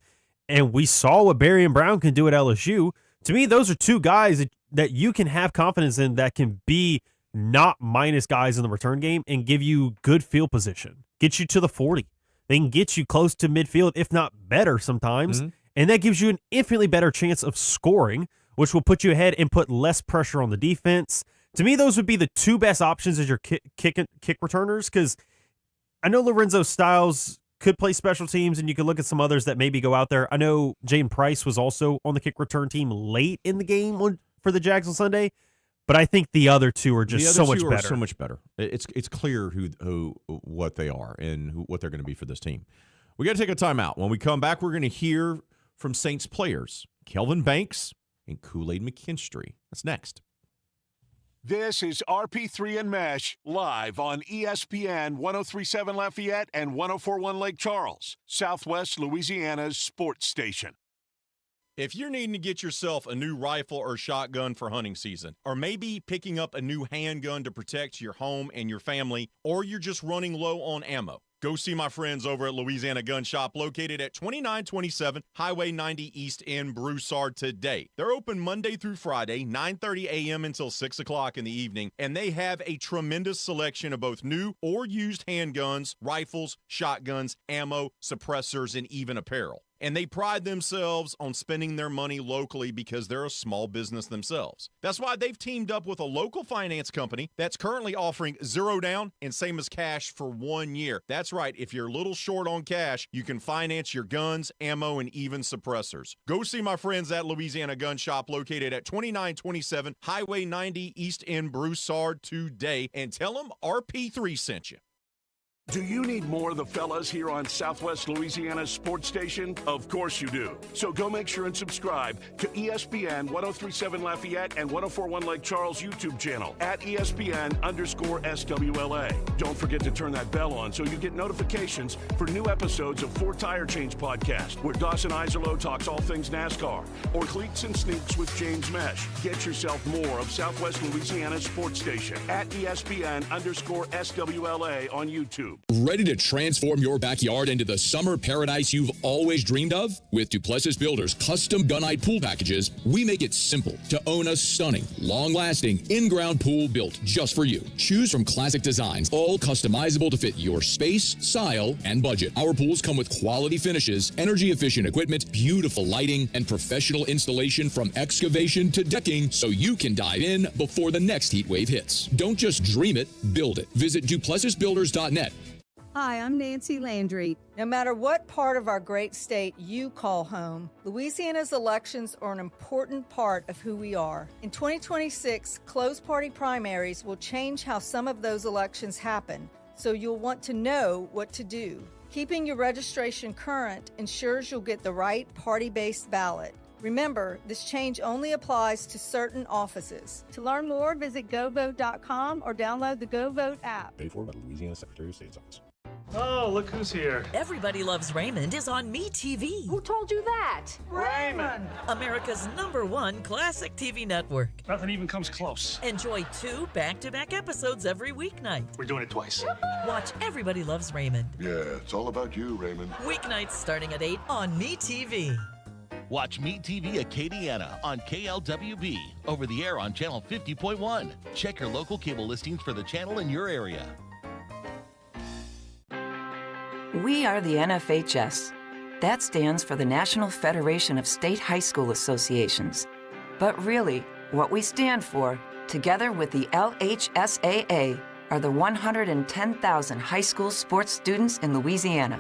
And we saw what Barry and Brown can do at LSU. To me, those are 2 guys that you can have confidence in, that can be not minus guys in the return game and give you good field position, get you to the 40. They can get you close to midfield, if not better sometimes. And that gives you an infinitely better chance of scoring, which will put you ahead and put less pressure on the defense. To me, those would be the 2 best options as your kick returners, because I know Lorenzo Styles could play special teams, and you could look at some others that maybe go out there. I know Jaden Price was also on the kick return team late in the game for the Jags on Sunday, but I think the other 2 are just so much better. So much better. It's clear what they are and what they're going to be for this team. We got to take a timeout. When we come back, we're going to hear from Saints players, Kelvin Banks and Kool-Aid McKinstry. That's next. This is RP3 and Mesh, live on ESPN 103.7 Lafayette and 104.1 Lake Charles, Southwest Louisiana's sports station. If you're needing to get yourself a new rifle or shotgun for hunting season, or maybe picking up a new handgun to protect your home and your family, or you're just running low on ammo, go see my friends over at Louisiana Gun Shop, located at 2927 Highway 90 East in Broussard today. They're open Monday through Friday, 9:30 a.m. until 6 o'clock in the evening, and they have a tremendous selection of both new or used handguns, rifles, shotguns, ammo, suppressors, and even apparel. And they pride themselves on spending their money locally because they're a small business themselves. That's why they've teamed up with a local finance company that's currently offering 0 down and same as cash for 1 year. That's right. If you're a little short on cash, you can finance your guns, ammo, and even suppressors. Go see my friends at Louisiana Gun Shop, located at 2927 Highway 90 East in Broussard today, and tell them RP3 sent you. Do you need more of the fellas here on Southwest Louisiana's sports station? Of course you do. So go make sure and subscribe to ESPN 103.7 Lafayette and 104.1 Lake Charles YouTube channel at ESPN_SWLA. Don't forget to turn that bell on so you get notifications for new episodes of Four Tire Change Podcast, where Dawson Iserlo talks all things NASCAR, or Cleats and Sneaks with James Meche. Get yourself more of Southwest Louisiana's sports station at ESPN_SWLA on YouTube. Ready to transform your backyard into the summer paradise you've always dreamed of? With Duplessis Builders custom gunite pool packages, we make it simple to own a stunning, long-lasting, in-ground pool built just for you. Choose from classic designs, all customizable to fit your space, style, and budget. Our pools come with quality finishes, energy-efficient equipment, beautiful lighting, and professional installation from excavation to decking, so you can dive in before the next heat wave hits. Don't just dream it, build it. Visit DuplessisBuilders.net. Hi, I'm Nancy Landry. No matter what part of our great state you call home, Louisiana's elections are an important part of who we are. In 2026, closed party primaries will change how some of those elections happen, so you'll want to know what to do. Keeping your registration current ensures you'll get the right party-based ballot. Remember, this change only applies to certain offices. To learn more, visit govote.com or download the GoVote app. Paid for by the Louisiana Secretary of State's office. Oh, look who's here. Everybody Loves Raymond is on MeTV. Who told you that? Raymond! America's #1 classic TV network. Nothing even comes close. Enjoy 2 back-to-back episodes every weeknight. We're doing it twice. Watch Everybody Loves Raymond. Yeah, it's all about you, Raymond. Weeknights starting at 8 on MeTV. Watch Meet TV Acadiana on KLWB, over the air on channel 50.1. Check your local cable listings for the channel in your area. We are the NFHS. That stands for the National Federation of State High School Associations. But really, what we stand for, together with the LHSAA, are the 110,000 high school sports students in Louisiana.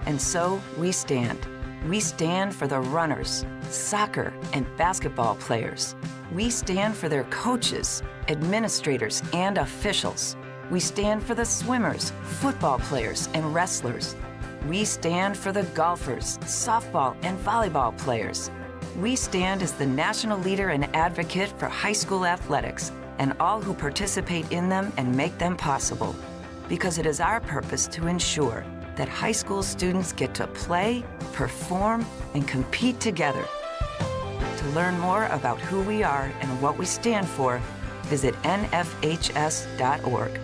And so we stand. We stand for the runners, soccer, and basketball players. We stand for their coaches, administrators, and officials. We stand for the swimmers, football players, and wrestlers. We stand for the golfers, softball, and volleyball players. We stand as the national leader and advocate for high school athletics and all who participate in them and make them possible. Because it is our purpose to ensure that high school students get to play, perform, and compete together. To learn more about who we are and what we stand for, visit nfhs.org.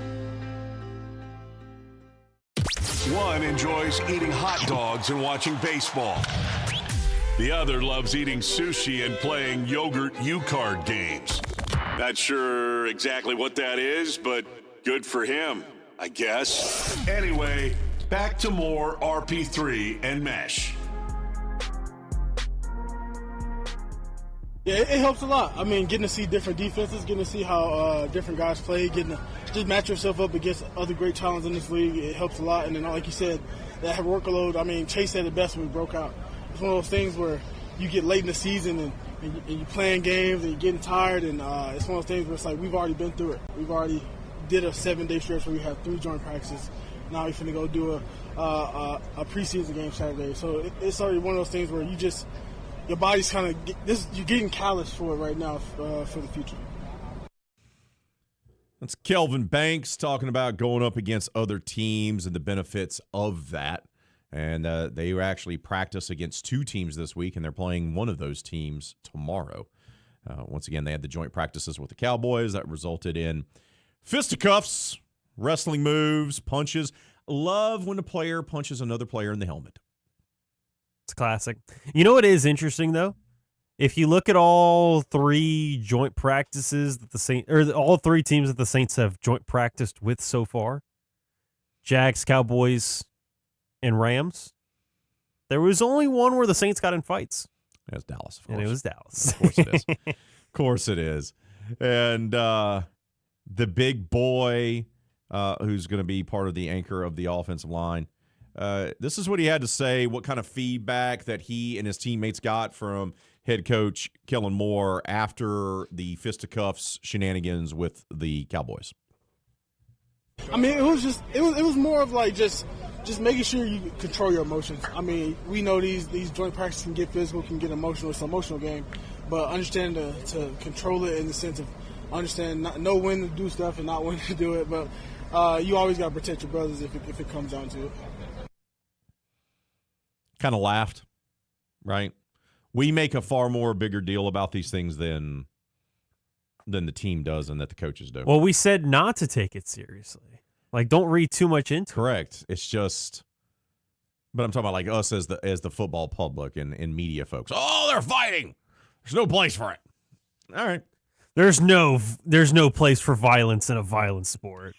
One enjoys eating hot dogs and watching baseball. The other loves eating sushi and playing yogurt U-card games. Not sure exactly what that is, but good for him, I guess. Anyway, back to more RP3 and Meche. Yeah, it helps a lot. I mean, getting to see different defenses, getting to see how different guys play, getting to just match yourself up against other great talents in this league, it helps a lot. And then, like you said, that workload, I mean, Chase said it best when we broke out. It's one of those things where you get late in the season and you're playing games and you're getting tired, and it's one of those things where it's like we've already been through it. We've already did a 7-day stretch where we had 3 joint practices. Now we're finna go do a preseason game Saturday. So it's already one of those things where you just – your body's kind of you're getting callous for it right now for the future. That's Kelvin Banks talking about going up against other teams and the benefits of that. And they actually practice against 2 teams this week, and they're playing one of those teams tomorrow. Once again, they had the joint practices with the Cowboys that resulted in fisticuffs, wrestling moves, punches. Love when a player punches another player in the helmet. It's classic. You know what is interesting, though? If you look at all 3 joint practices that the Saints, or all 3 teams that the Saints have joint practiced with so far, Jags, Cowboys, and Rams, there was only one where the Saints got in fights. It was Dallas, of course. And it was Dallas. Of course it is. Of course it is. And the big boy who's going to be part of the anchor of the offensive line, this is what he had to say, what kind of feedback that he and his teammates got from head coach Kellen Moore after the fisticuffs shenanigans with the Cowboys. I mean, it was more of like just making sure you control your emotions. I mean, we know these joint practices can get physical, can get emotional. It's an emotional game, but understand to control it in the sense of know when to do stuff and not when to do it. But you always got to protect your brothers if it comes down to it. Kind of laughed, right? We make a far more bigger deal about these things than the team does and that the coaches do. Well, we said not to take it seriously. Like, don't read too much into it. Correct. It's just, but I'm talking about like us as the football public and media folks. Oh, they're fighting. There's no place for it. All right. There's no place for violence in a violent sport.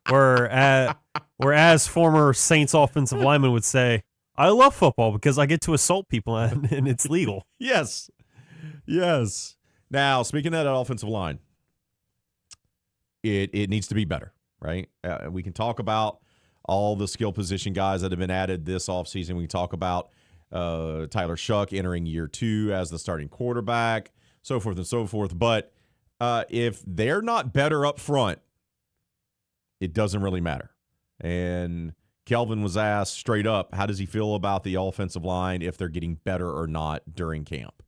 Whereas former Saints offensive lineman would say, I love football because I get to assault people and it's legal. Yes. Yes. Now, speaking of that offensive line, it needs to be better, right? We can talk about all the skill position guys that have been added this offseason. We can talk about Tyler Shuck entering year 2 as the starting quarterback, so forth and so forth. But if they're not better up front, it doesn't really matter. And Kelvin was asked straight up, how does he feel about the offensive line, if they're getting better or not during camp?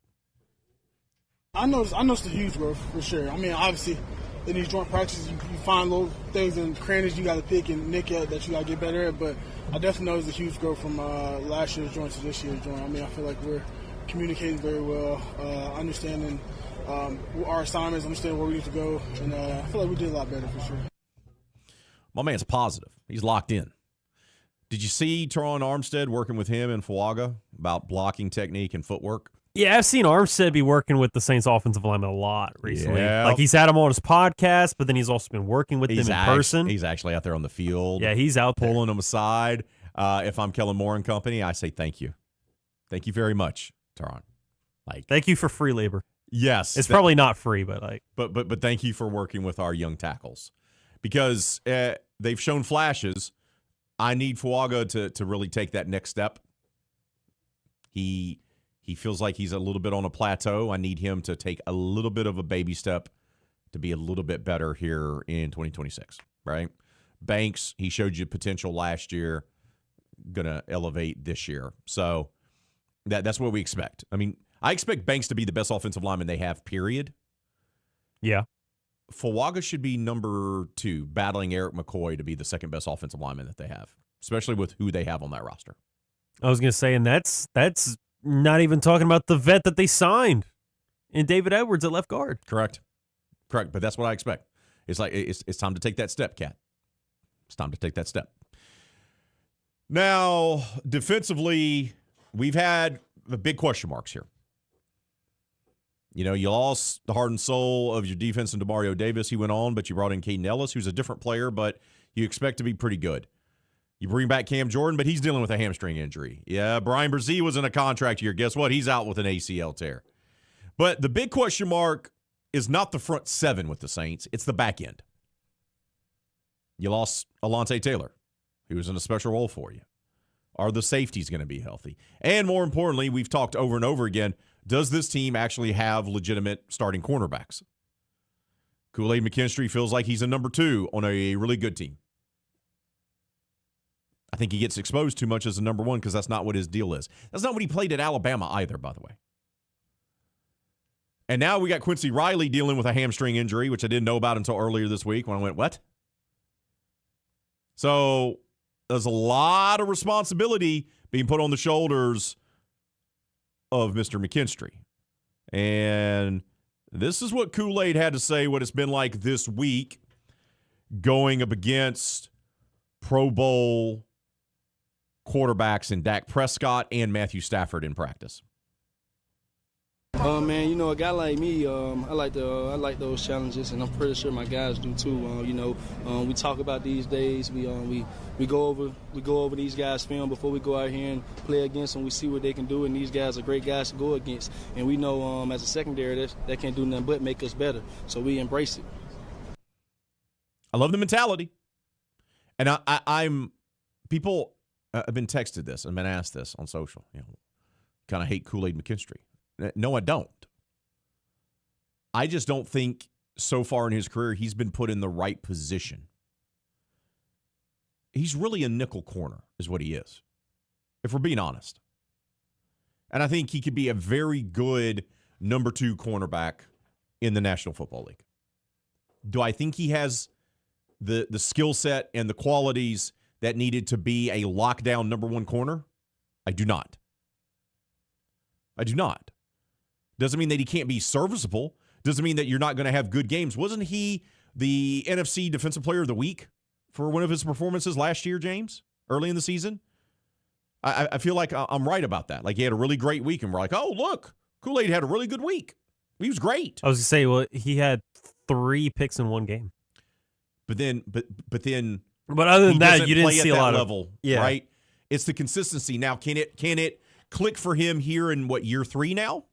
I know it's a huge growth for sure. I mean, obviously, in these joint practices, you find little things and crannies you got to pick and nick at that you got to get better at. But I definitely know it's a huge growth from last year's joint to this year's joint. I mean, I feel like we're communicating very well, understanding our assignments, understanding where we need to go, and I feel like we did a lot better for sure. My man's positive. He's locked in. Did you see Teron Armstead working with him in Fuaga about blocking technique and footwork? Yeah, I've seen Armstead be working with the Saints offensive lineman a lot recently. Yeah. Like, he's had him on his podcast, but then he's also been working with them in person. He's actually out there on the field. Yeah, he's out there. Pulling them aside. If I'm Kellen Moore and company, I say thank you. Thank you very much, Teron. Thank you for free labor. Yes. It's probably not free, but But thank you for working with our young tackles. Because they've shown flashes. I need Fuaga to really take that next step. He feels like he's a little bit on a plateau. I need him to take a little bit of a baby step to be a little bit better here in 2026, right? Banks, he showed you potential last year, going to elevate this year. So that's what we expect. I mean, I expect Banks to be the best offensive lineman they have, period. Yeah. Fuaga should be number 2, battling Eric McCoy to be the second best offensive lineman that they have, especially with who they have on that roster. I was going to say, and that's not even talking about the vet that they signed in David Edwards at left guard. Correct. But that's what I expect. It's like it's time to take that step, Cat. It's time to take that step. Now, defensively, we've had the big question marks here. You know, you lost the heart and soul of your defense in DeMario Davis. He went on, but you brought in Caden Ellis, who's a different player, but you expect to be pretty good. You bring back Cam Jordan, but he's dealing with a hamstring injury. Yeah, Brian Brzee was in a contract year. Guess what? He's out with an ACL tear. But the big question mark is not the front 7 with the Saints. It's the back end. You lost Alontae Taylor, who was in a special role for you. Are the safeties going to be healthy? And more importantly, we've talked over and over again, does this team actually have legitimate starting cornerbacks? Kool-Aid McKinstry feels like he's a number 2 on a really good team. I think he gets exposed too much as a number 1 because that's not what his deal is. That's not what he played at Alabama either, by the way. And now we got Quincy Riley dealing with a hamstring injury, which I didn't know about until earlier this week when I went, what? So there's a lot of responsibility being put on the shoulders of Mr. McKinstry. And this is what Kool-Aid had to say, what it's been like this week going up against Pro Bowl quarterbacks in Dak Prescott and Matthew Stafford in practice. Man, you know, a guy like me, I like those challenges, and I'm pretty sure my guys do too. We talk about these days. We go over these guys' film before we go out here and play against them. We see what they can do, and these guys are great guys to go against. And we know as a secondary that can't do nothing but make us better. So we embrace it. I love the mentality, and I'm people have been texted this and been asked this on social. You know, kind of hate Kool-Aid McKinstry. No, I don't. I just don't think so far in his career he's been put in the right position. He's really a nickel corner is what he is, if we're being honest. And I think he could be a very good number 2 cornerback in the National Football League. Do I think he has the skill set and the qualities that needed to be a lockdown number 1 corner? I do not. Doesn't mean that he can't be serviceable. Doesn't mean that you're not going to have good games. Wasn't he the NFC Defensive Player of the Week for one of his performances last year, James, early in the season? I feel like I'm right about that. Like, he had a really great week, and we're like, oh, look, Kool-Aid had a really good week. He was great. I was going to say, well, he had 3 picks in one game. But other than that, you didn't see a lot level, right? It's the consistency. Now, can it click for him here in year 3 now?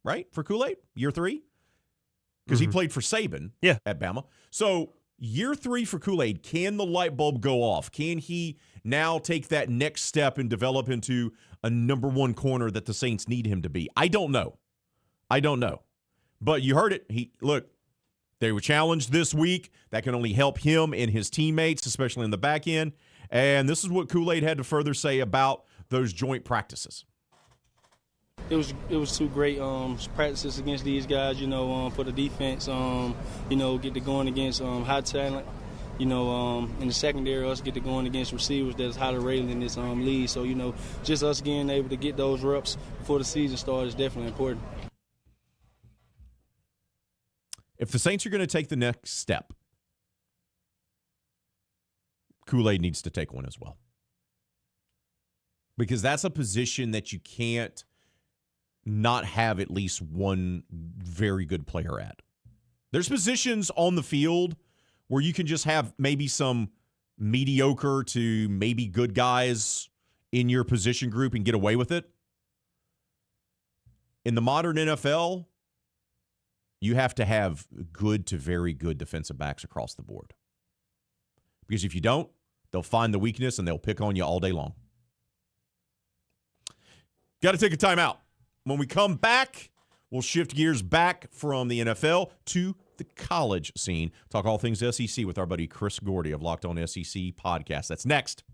Right? For Kool-Aid? Year 3? Because he played for Saban at Bama. So year 3 for Kool-Aid, can the light bulb go off? Can he now take that next step and develop into a number 1 corner that the Saints need him to be? I don't know. But you heard it. They were challenged this week. That can only help him and his teammates, especially in the back end. And this is what Kool-Aid had to further say about those joint practices. It was two great practices against these guys, for the defense, get to going against high talent, in the secondary, us get to going against receivers that's highly rated in this league. So, just us being able to get those reps before the season starts is definitely important. If the Saints are going to take the next step, Kool-Aid needs to take one as well. Because that's a position that you can't not have at least one very good player at. There's positions on the field where you can just have maybe some mediocre to maybe good guys in your position group and get away with it. In the modern NFL, you have to have good to very good defensive backs across the board. Because if you don't, they'll find the weakness and they'll pick on you all day long. Got to take a timeout. When we come back, we'll shift gears back from the NFL to the college scene. Talk all things SEC with our buddy Chris Gordy of Locked On SEC podcast. That's next.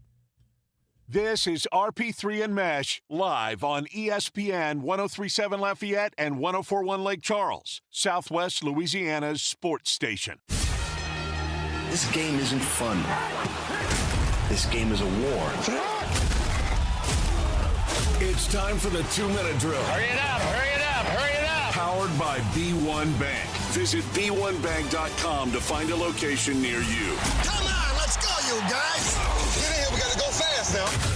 This is RP3 and Meche live on ESPN 103.7 Lafayette and 104.1 Lake Charles, Southwest Louisiana's sports station. This game isn't fun. This game is a war. It's time for the 2-minute drill. Hurry it up, hurry it up, hurry it up. Powered by B1 Bank. Visit B1Bank.com to find a location near you. Come on, let's go, you guys. Get in here, we gotta go fast now.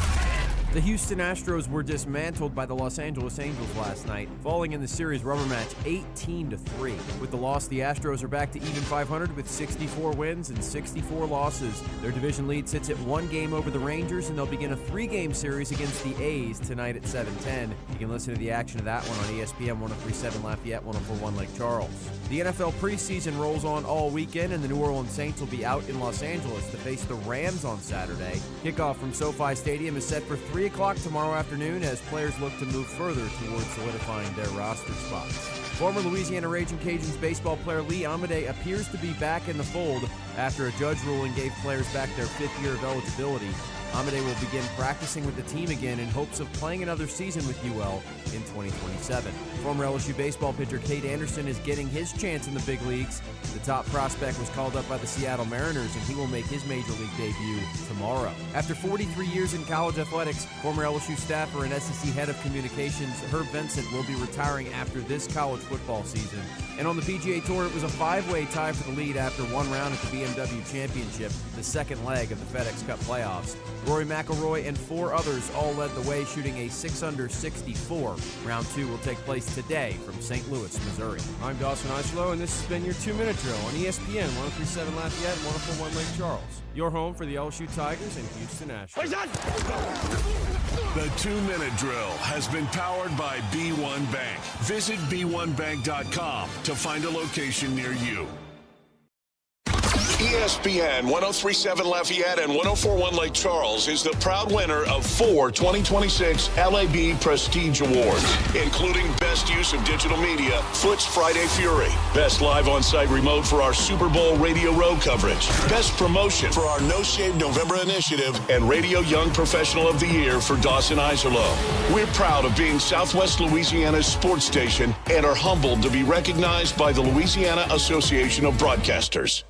The Houston Astros were dismantled by the Los Angeles Angels last night, falling in the series rubber match 18-3. With the loss, the Astros are back to even 500 with 64 wins and 64 losses. Their division lead sits at 1 game over the Rangers, and they'll begin a 3-game series against the A's tonight at 7:10. You can listen to the action of that one on ESPN 103.7 Lafayette, 104.1 Lake Charles. The NFL preseason rolls on all weekend, and the New Orleans Saints will be out in Los Angeles to face the Rams on Saturday. Kickoff from SoFi Stadium is set for 3 o'clock tomorrow afternoon as players look to move further towards solidifying their roster spots. Former Louisiana Raging Cajuns baseball player Lee Amade appears to be back in the fold after a judge ruling gave players back their 5th year of eligibility. Amade will begin practicing with the team again in hopes of playing another season with UL in 2027. Former LSU baseball pitcher Cade Anderson is getting his chance in the big leagues. The top prospect was called up by the Seattle Mariners, and he will make his major league debut tomorrow. After 43 years in college athletics, former LSU staffer and SEC head of communications Herb Vincent will be retiring after this college football season. And on the PGA Tour, it was a 5-way tie for the lead after one round at the BMW Championship, the second leg of the FedEx Cup playoffs. Rory McIlroy and 4 others all led the way, shooting a 6-under 64. Round 2 will take place today from St. Louis, Missouri. I'm Dawson Eislow, and this has been your 2-minute drill on ESPN 103.7 Lafayette and 104.1 Lake Charles. Your home for the LSU Tigers and Houston Astros. The 2-minute drill has been powered by B1 Bank. Visit B1Bank.com to find a location near you. ESPN 103.7 Lafayette and 104.1 Lake Charles is the proud winner of 4 2026 LAB Prestige Awards, including Best Use of Digital Media, Foot's Friday Fury, Best Live On-Site Remote for our Super Bowl Radio Road coverage, Best Promotion for our No Shave November initiative, and Radio Young Professional of the Year for Dawson Iserloh. We're proud of being Southwest Louisiana's sports station and are humbled to be recognized by the Louisiana Association of Broadcasters.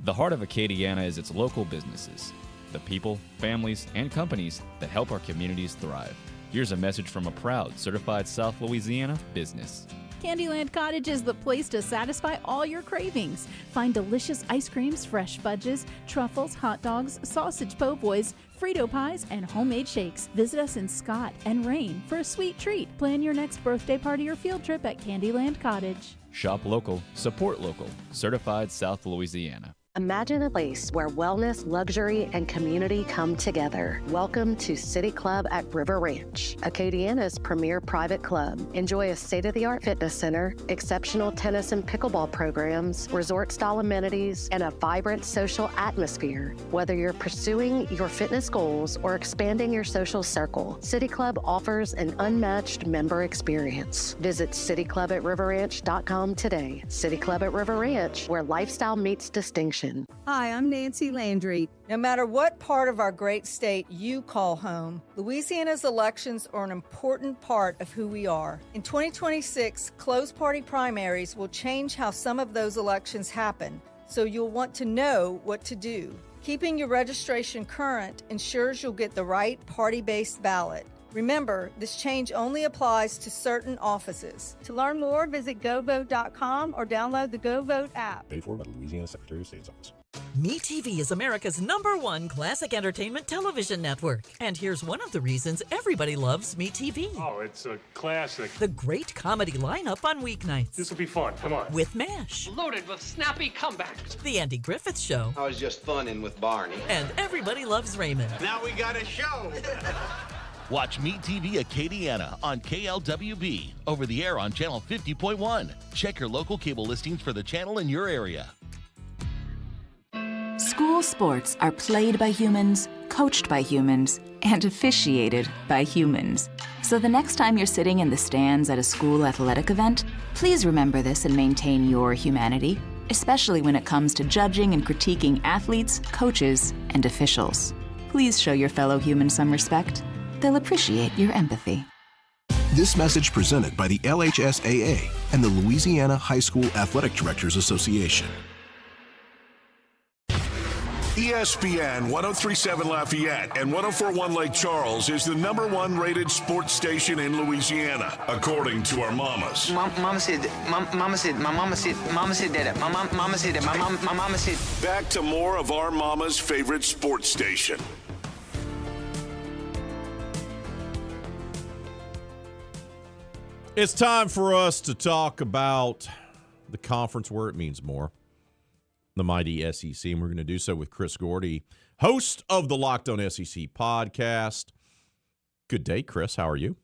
The heart of Acadiana is its local businesses, the people, families, and companies that help our communities thrive. Here's a message from a proud certified South Louisiana business. Candyland Cottage is the place to satisfy all your cravings. Find delicious ice creams, fresh fudges, truffles, hot dogs, sausage po' boys, Frito pies, and homemade shakes. Visit us in Scott and Rain for a sweet treat. Plan your next birthday party or field trip at Candyland Cottage. Shop local, support local. Certified South Louisiana. Imagine a place where wellness, luxury, and community come together. Welcome to City Club at River Ranch, Acadiana's premier private club. Enjoy a state-of-the-art fitness center, exceptional tennis and pickleball programs, resort-style amenities, and a vibrant social atmosphere. Whether you're pursuing your fitness goals or expanding your social circle, City Club offers an unmatched member experience. Visit cityclubatriverranch.com today. City Club at River Ranch, where lifestyle meets distinction. Education. Hi, I'm Nancy Landry. No matter what part of our great state you call home, Louisiana's elections are an important part of who we are. In 2026, closed party primaries will change how some of those elections happen, so you'll want to know what to do. Keeping your registration current ensures you'll get the right party-based ballot. Remember, this change only applies to certain offices. To learn more, visit govote.com or download the GoVote app. Paid for by the Louisiana Secretary of State's office. MeTV is America's #1 classic entertainment television network. And here's one of the reasons everybody loves MeTV. Oh, it's a classic. The great comedy lineup on weeknights. This will be fun. Come on. With Meche. Loaded with snappy comebacks. The Andy Griffith Show. I was just funning with Barney. And Everybody Loves Raymond. Now we got a show. Watch MeTV Acadiana on KLWB, over the air on channel 50.1. Check your local cable listings for the channel in your area. School sports are played by humans, coached by humans, and officiated by humans. So the next time you're sitting in the stands at a school athletic event, please remember this and maintain your humanity, especially when it comes to judging and critiquing athletes, coaches, and officials. Please show your fellow humans some respect. They'll appreciate your empathy. This message presented by the LHSAA and the Louisiana High School Athletic Directors Association. ESPN 1037 Lafayette and 1041 Lake Charles is the #1 rated sports station in Louisiana, according to our mamas. Mama said that. Mama said that. My mama said that. My mama said. Back to more of our mama's favorite sports station. It's time for us to talk about the conference where it means more, the mighty SEC, and we're going to do so with Chris Gordy, host of the Locked On SEC podcast. Good day, Chris. How are you?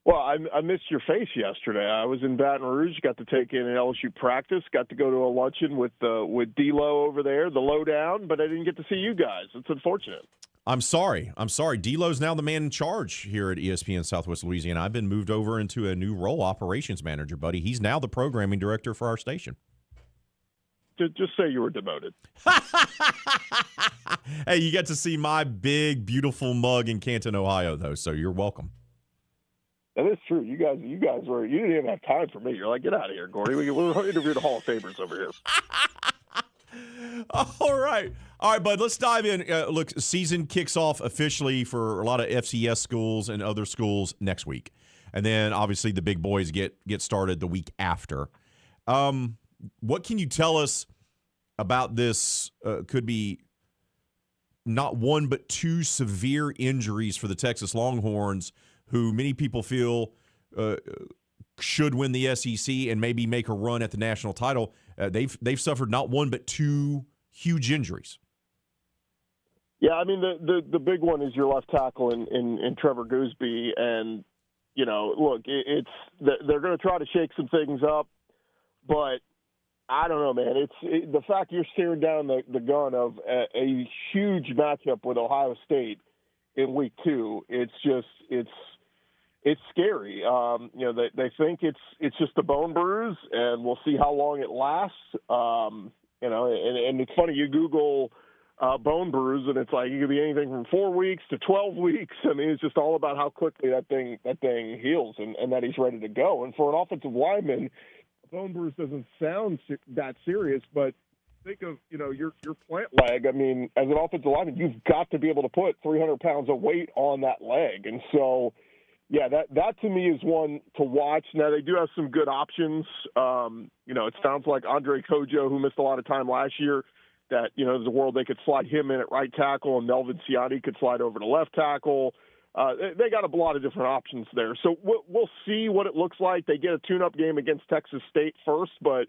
Well, I missed your face yesterday. I was in Baton Rouge, got to take in an LSU practice, got to go to a luncheon with D-Lo over there, the lowdown, but I didn't get to see you guys. It's unfortunate. I'm sorry. D-Lo's now the man in charge here at ESPN Southwest Louisiana. I've been moved over into a new role, operations manager, buddy. He's now the programming director for our station. Just say you were demoted. Hey, you get to see my big, beautiful mug in Canton, Ohio, though, so you're welcome. That is true. You guys were. You didn't even have time for me. You're like, get out of here, Gordy. We're interviewing Hall of Famers over here. All right, bud. Let's dive in. Look, season kicks off officially for a lot of FCS schools and other schools next week, and then obviously the big boys get started the week after. What can you tell us about this? Could be not one but two severe injuries for the Texas Longhorns, who many people feel should win the SEC and maybe make a run at the national title. They've suffered not one but two huge injuries. Yeah, I mean the big one is your left tackle in Trevor Gooseby, and look, they're going to try to shake some things up, but I don't know, man. It's the fact you're staring down the gun of a huge matchup with Ohio State in week 2. It's scary. They think it's just a bone bruise, and we'll see how long it lasts. And it's funny, you Google bone bruise, and it's like it could be anything from 4 weeks to 12 weeks. I mean, it's just all about how quickly that thing heals and that he's ready to go. And for an offensive lineman, a bone bruise doesn't sound that serious, but think of your plant leg. I mean, as an offensive lineman, you've got to be able to put 300 pounds of weight on that leg, and so. Yeah, that to me is one to watch. Now, they do have some good options. It sounds like Andre Kojo, who missed a lot of time last year, that, there's a world they could slide him in at right tackle, and Melvin Ciani could slide over to left tackle. They got a lot of different options there. So we'll see what it looks like. They get a tune-up game against Texas State first, but,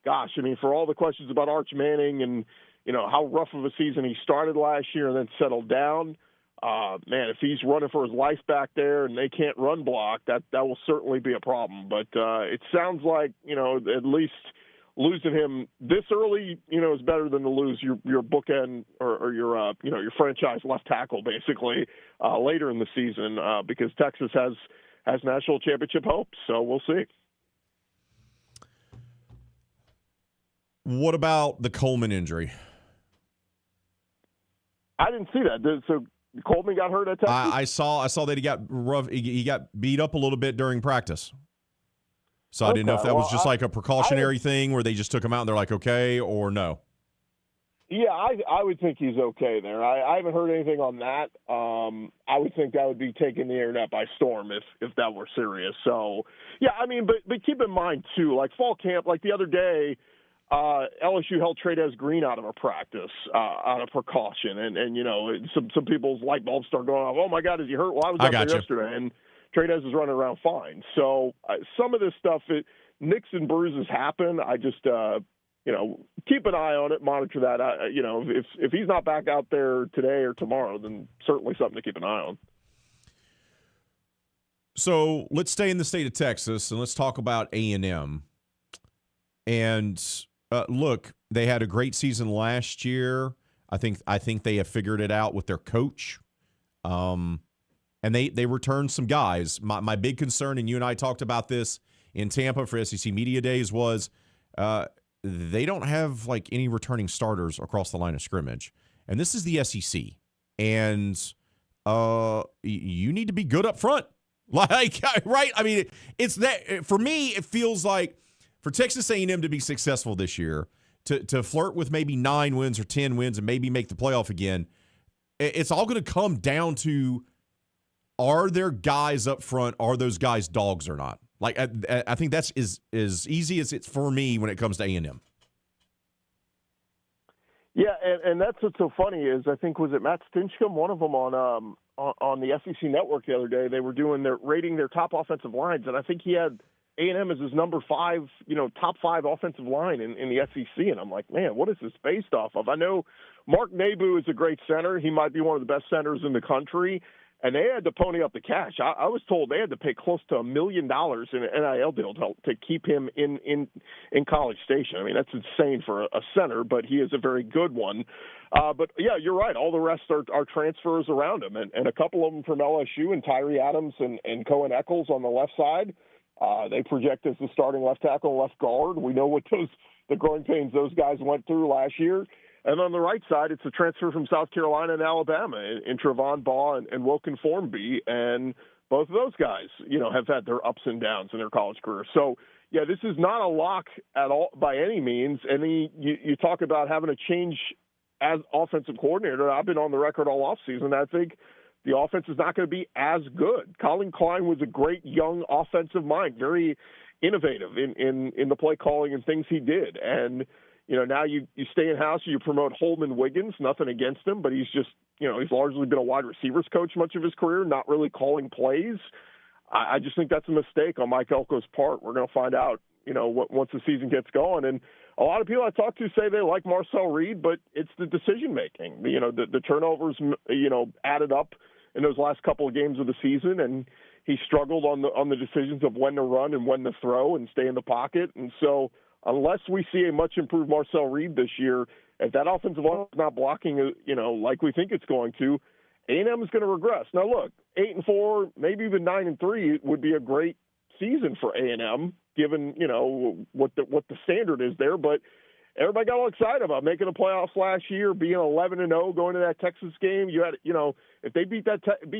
gosh, I mean, for all the questions about Arch Manning and, how rough of a season he started last year and then settled down, man, if he's running for his life back there and they can't run block, that will certainly be a problem. But it sounds like, at least losing him this early, is better than to lose your bookend or your franchise left tackle basically later in the season because Texas has national championship hopes. So we'll see. What about the Coleman injury? I didn't see that. So Coleman got hurt at Texas? I saw that he got rough. He got beat up a little bit during practice. So I didn't know if that was just like a precautionary thing where they just took him out and they're like, okay, or no. Yeah, I would think he's okay there. I haven't heard anything on that. I would think that would be taking the internet by storm if that were serious. So, yeah, I mean, but keep in mind, too, like fall camp, like the other day, LSU held Trey'Dez Green out of a practice out of precaution. And you know, some people's light bulbs start going off. Oh, my God, is he hurt? Well, I was out there yesterday, and Trey'Dez is running around fine. So some of this stuff, nicks and bruises happen. I just keep an eye on it, monitor that. If he's not back out there today or tomorrow, then certainly something to keep an eye on. So let's stay in the state of Texas, and let's talk about A&M. And look, they had a great season last year. I think they have figured it out with their coach. And they returned some guys. My big concern, and you and I talked about this in Tampa for SEC Media Days, was they don't have like any returning starters across the line of scrimmage. And this is the SEC. And you need to be good up front. Like, right? I mean, it's that for me, it feels like for Texas A&M to be successful this year, to flirt with maybe 9 wins or 10 wins and maybe make the playoff again, it's all going to come down to, are there guys up front? Are those guys dogs or not? Like, I think that's as easy as it's for me when it comes to A&M. Yeah, and that's what's so funny is I think, was it Matt Stinchcomb, one of them on the SEC Network the other day, they were rating their top offensive lines, and I think he had A&M as his number 5, top 5 offensive line in the SEC, and I'm like, man, what is this based off of? I know Mark Nabu is a great center. He might be one of the best centers in the country. And they had to pony up the cash. I was told they had to pay close to $1 million in an NIL deal to keep him in College Station. I mean, that's insane for a center, but he is a very good one. But, yeah, you're right. All the rest are transfers around him, and a couple of them from LSU, and Tyree Adams and Cohen Eccles on the left side. They project as the starting left tackle and left guard. We know what the growing pains those guys went through last year. And on the right side, it's a transfer from South Carolina and Alabama in Trevon Baugh and Wilkin Formby. And both of those guys, have had their ups and downs in their college career. So, yeah, this is not a lock at all by any means. And then you talk about having a change as offensive coordinator. I've been on the record all offseason. I think the offense is not going to be as good. Colin Klein was a great young offensive mind, very innovative in the play calling and things he did. And now you stay in-house, you promote Holman Wiggins, nothing against him, but he's just, he's largely been a wide receivers coach much of his career, not really calling plays. I just think that's a mistake on Mike Elko's part. We're going to find out, once the season gets going. And a lot of people I talk to say they like Marcel Reed, but it's the decision-making. The turnovers, added up in those last couple of games of the season, and he struggled on the decisions of when to run and when to throw and stay in the pocket. And so unless we see a much improved Marcel Reed this year, if that offensive line is not blocking, like we think it's going to, A&M is going to regress. Now, look, 8-4, maybe even 9-3 would be a great season for A&M, given what the standard is there. But everybody got all excited about making the playoffs last year, being 11-0, going to that Texas game. You had, if they beat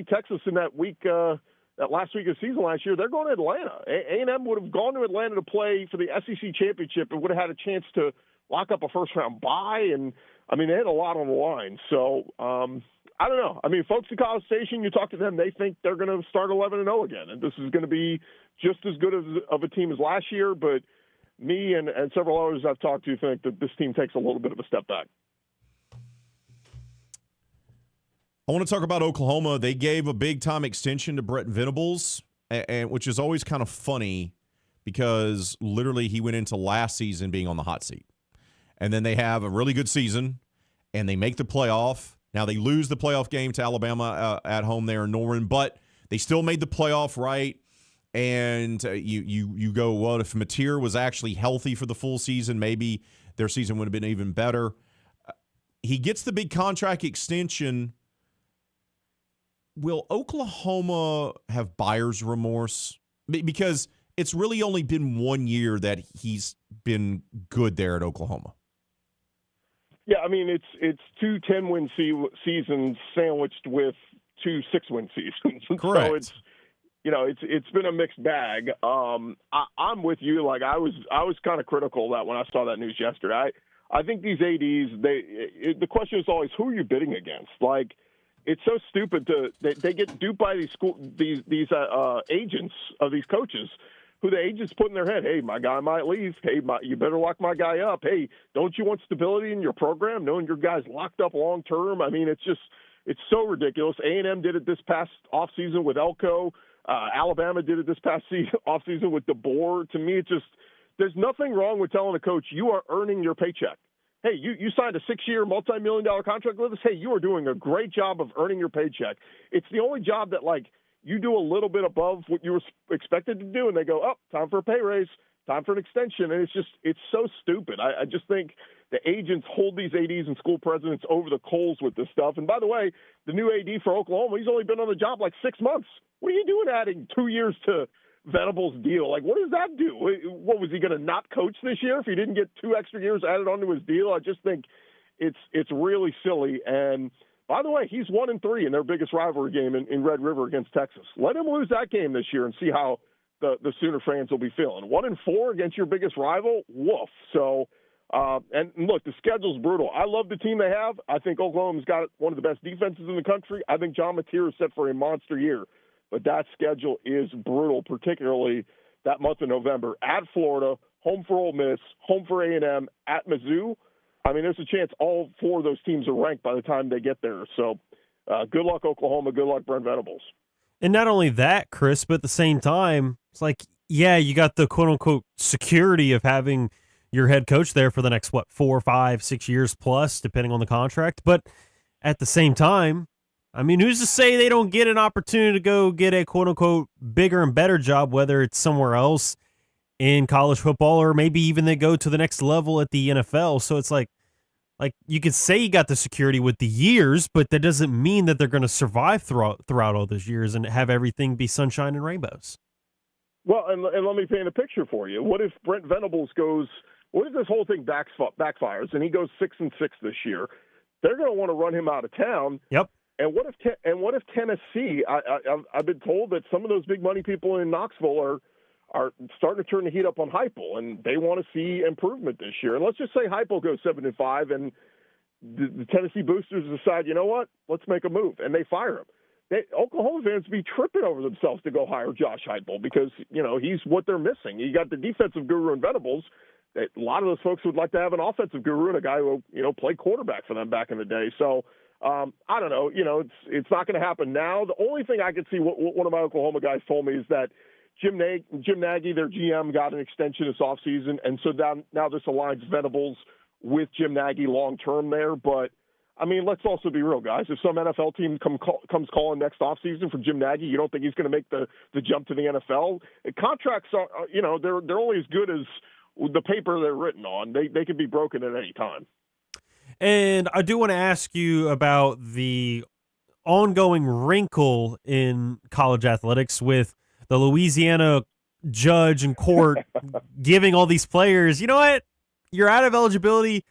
Texas in that week. That last week of the season last year, they're going to Atlanta. A&M would have gone to Atlanta to play for the SEC championship and would have had a chance to lock up a first-round bye. And, I mean, they had a lot on the line. So, I don't know. I mean, folks at College Station, you talk to them, they think they're going to start 11-0 again. And this is going to be just as good of a team as last year. But me and several others I've talked to think that this team takes a little bit of a step back. I want to talk about Oklahoma. They gave a big-time extension to Brett Venables, and which is always kind of funny because literally he went into last season being on the hot seat. And then they have a really good season, and they make the playoff. Now, they lose the playoff game to Alabama at home there in Norman, but they still made the playoff, right? And you go, well, if Mateer was actually healthy for the full season, maybe their season would have been even better. He gets the big contract extension. Will Oklahoma have buyer's remorse? Because it's really only been 1 year that he's been good there at Oklahoma. Yeah, I mean, it's two 10-win seasons sandwiched with two 6-win seasons. Correct. So it's been a mixed bag. I'm with you. Like I was kind of critical of that when I saw that news yesterday. I think these ADs, the question is always, who are you bidding against? Like, it's so stupid they get duped by these agents of these coaches, who the agents put in their head, hey, my guy might leave. Hey, you better lock my guy up. Hey, don't you want stability in your program, knowing your guy's locked up long term? I mean, it's so ridiculous. A&M did it this past offseason with Elko. Alabama did it this past offseason with DeBoer. To me, there's nothing wrong with telling a coach you are earning your paycheck. Hey, you signed a 6-year, multi-million-dollar contract with us. Hey, you are doing a great job of earning your paycheck. It's the only job that, like, you do a little bit above what you were expected to do, and they go, time for a pay raise, time for an extension. And it's so stupid. I just think the agents hold these ADs and school presidents over the coals with this stuff. And by the way, the new AD for Oklahoma, he's only been on the job like 6 months. What are you doing adding 2 years to Venables' deal? Like, what does that do? What, was he going to not coach this year if he didn't get 2 extra years added onto his deal? I just think it's really silly. And by the way, he's 1-3 in their biggest rivalry game in Red River against Texas. Let him lose that game this year and see how the Sooner fans will be feeling. 1-4 against your biggest rival? Woof. So, and look, the schedule's brutal. I love the team they have. I think Oklahoma's got one of the best defenses in the country. I think John Mateer is set for a monster year. But that schedule is brutal, particularly that month of November. At Florida, home for Ole Miss, home for A&M, at Mizzou. I mean, there's a chance all 4 of those teams are ranked by the time they get there. So good luck, Oklahoma. Good luck, Brent Venables. And not only that, Chris, but at the same time, it's like, yeah, you got the quote-unquote security of having your head coach there for the next, 4, 5, 6 years plus, depending on the contract. But at the same time, I mean, who's to say they don't get an opportunity to go get a quote-unquote bigger and better job, whether it's somewhere else in college football or maybe even they go to the next level at the NFL. So it's like you could say you got the security with the years, but that doesn't mean that they're going to survive throughout all those years and have everything be sunshine and rainbows. Well, and let me paint a picture for you. What if Brent Venables what if this whole thing backfires and he goes 6-6 this year? They're going to want to run him out of town. Yep. And what if Tennessee? I've been told that some of those big money people in Knoxville are starting to turn the heat up on Heupel, and they want to see improvement this year. And let's just say Heupel goes 7-5, and the Tennessee boosters decide, you know what, let's make a move, and they fire him. Oklahoma fans be tripping over themselves to go hire Josh Heupel because he's what they're missing. You got the defensive guru in Venables. A lot of those folks would like to have an offensive guru and a guy who played quarterback for them back in the day. So. I don't know. It's not going to happen now. The only thing I could see, what one of my Oklahoma guys told me, is that Jim Nagy, their GM, got an extension this offseason, and so now this aligns Venables with Jim Nagy long term there. But I mean, let's also be real, guys. If some NFL team comes calling next offseason for Jim Nagy, you don't think he's going to make the jump to the NFL? Contracts are, they're only as good as the paper they're written on. They can be broken at any time. And I do want to ask you about the ongoing wrinkle in college athletics with the Louisiana judge and court giving all these players, you know what, you're out of eligibility,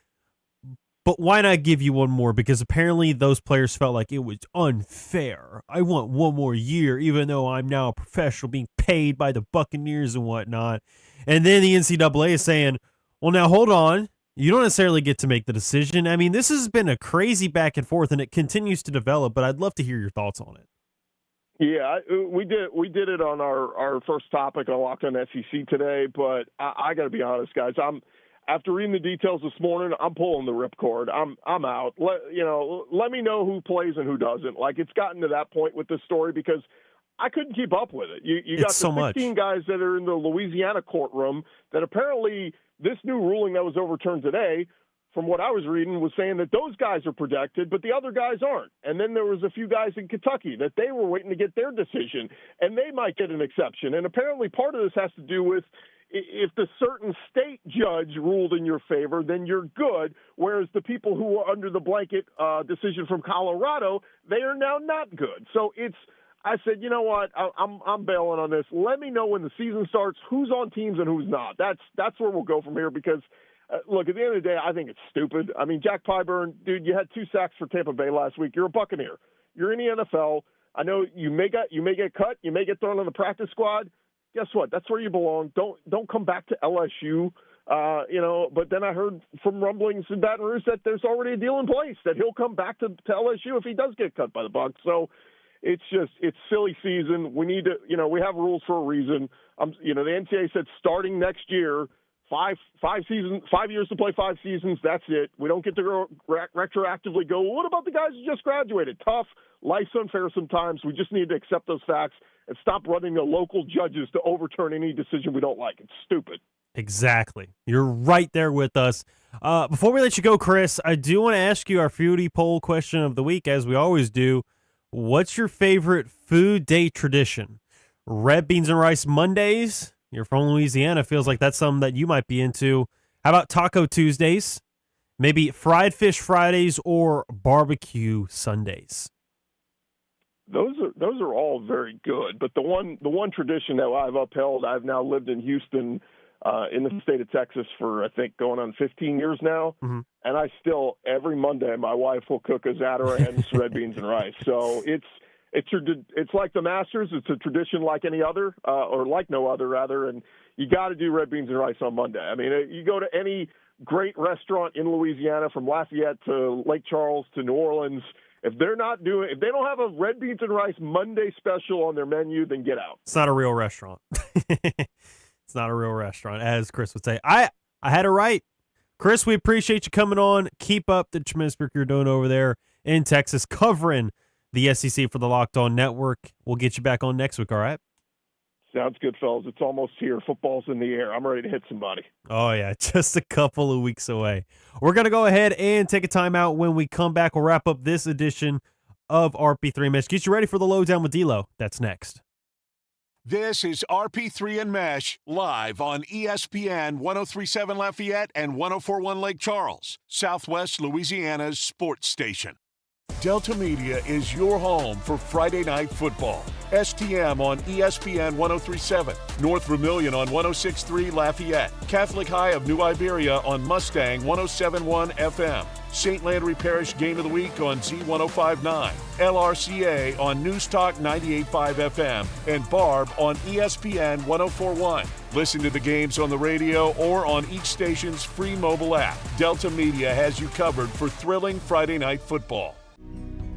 but why not give you one more? Because apparently those players felt like it was unfair. I want one more year, even though I'm now a professional being paid by the Buccaneers and whatnot. And then the NCAA is saying, well, now hold on. You don't necessarily get to make the decision. I mean, this has been a crazy back and forth, and it continues to develop, but I'd love to hear your thoughts on it. Yeah, we did it on our first topic on Locked On SEC today, but I got to be honest, guys. After reading the details this morning, I'm pulling the ripcord. I'm out. Let me know who plays and who doesn't. Like, it's gotten to that point with this story because I couldn't keep up with it. You got the 16 guys that are in the Louisiana courtroom that apparently this new ruling that was overturned today, from what I was reading, was saying that those guys are protected, but the other guys aren't. And then there was a few guys in Kentucky that they were waiting to get their decision, and they might get an exception. And apparently part of this has to do with if the certain state judge ruled in your favor, then you're good, whereas the people who are under the blanket decision from Colorado, they are now not good. So I said, you know what, I'm bailing on this. Let me know when the season starts, who's on teams and who's not. That's where we'll go from here because look, at the end of the day, I think it's stupid. I mean, Jack Pyburn, dude, you had 2 sacks for Tampa Bay last week. You're a Buccaneer. You're in the NFL. I know you may get cut. You may get thrown on the practice squad. Guess what? That's where you belong. Don't come back to LSU. But then I heard from rumblings in Baton Rouge that there's already a deal in place that he'll come back to LSU if he does get cut by the Bucs. So it's silly season. We need to, we have rules for a reason. The NCAA said starting next year, 5 years to play 5 seasons. That's it. We don't get to retroactively go, well, what about the guys who just graduated? Tough. Life's unfair sometimes. We just need to accept those facts and stop running the local judges to overturn any decision we don't like. It's stupid. Exactly. You're right there with us. Before we let you go, Chris, I do want to ask you our foodie poll question of the week, as we always do. What's your favorite food day tradition? Red beans and rice Mondays? You're from Louisiana. Feels like that's something that you might be into. How about Taco Tuesdays? Maybe fried fish Fridays or barbecue Sundays? Those are all very good, but the one tradition that I've upheld, I've now lived in Houston, in the state of Texas for, I think, going on 15 years now, and I still, every Monday, my wife will cook a Zatarain's red beans and rice. So it's like the Masters. It's a tradition like any other, or like no other, rather, and you got to do red beans and rice on Monday. I mean, you go to any great restaurant in Louisiana, from Lafayette to Lake Charles to New Orleans, if they don't have a red beans and rice Monday special on their menu, then get out. It's not a real restaurant. It's not a real restaurant, as Chris would say. I had it right. Chris, we appreciate you coming on. Keep up the tremendous work you're doing over there in Texas, covering the SEC for the Locked On Network. We'll get you back on next week, all right? Sounds good, fellas. It's almost here. Football's in the air. I'm ready to hit somebody. Oh, yeah, just a couple of weeks away. We're going to go ahead and take a timeout. When we come back, we'll wrap up this edition of RP3 Mesh. Get you ready for the lowdown with D-Lo. That's next. This is RP3 and Mesh, live on ESPN 1037 Lafayette and 1041 Lake Charles, Southwest Louisiana's sports station. Delta Media is your home for Friday Night Football. STM on ESPN 1037, North Vermilion on 1063 Lafayette, Catholic High of New Iberia on Mustang 1071 FM, St. Landry Parish Game of the Week on Z1059, LRCA on News Talk 98.5 FM, and Barb on ESPN 1041. Listen to the games on the radio or on each station's free mobile app. Delta Media has you covered for thrilling Friday Night Football.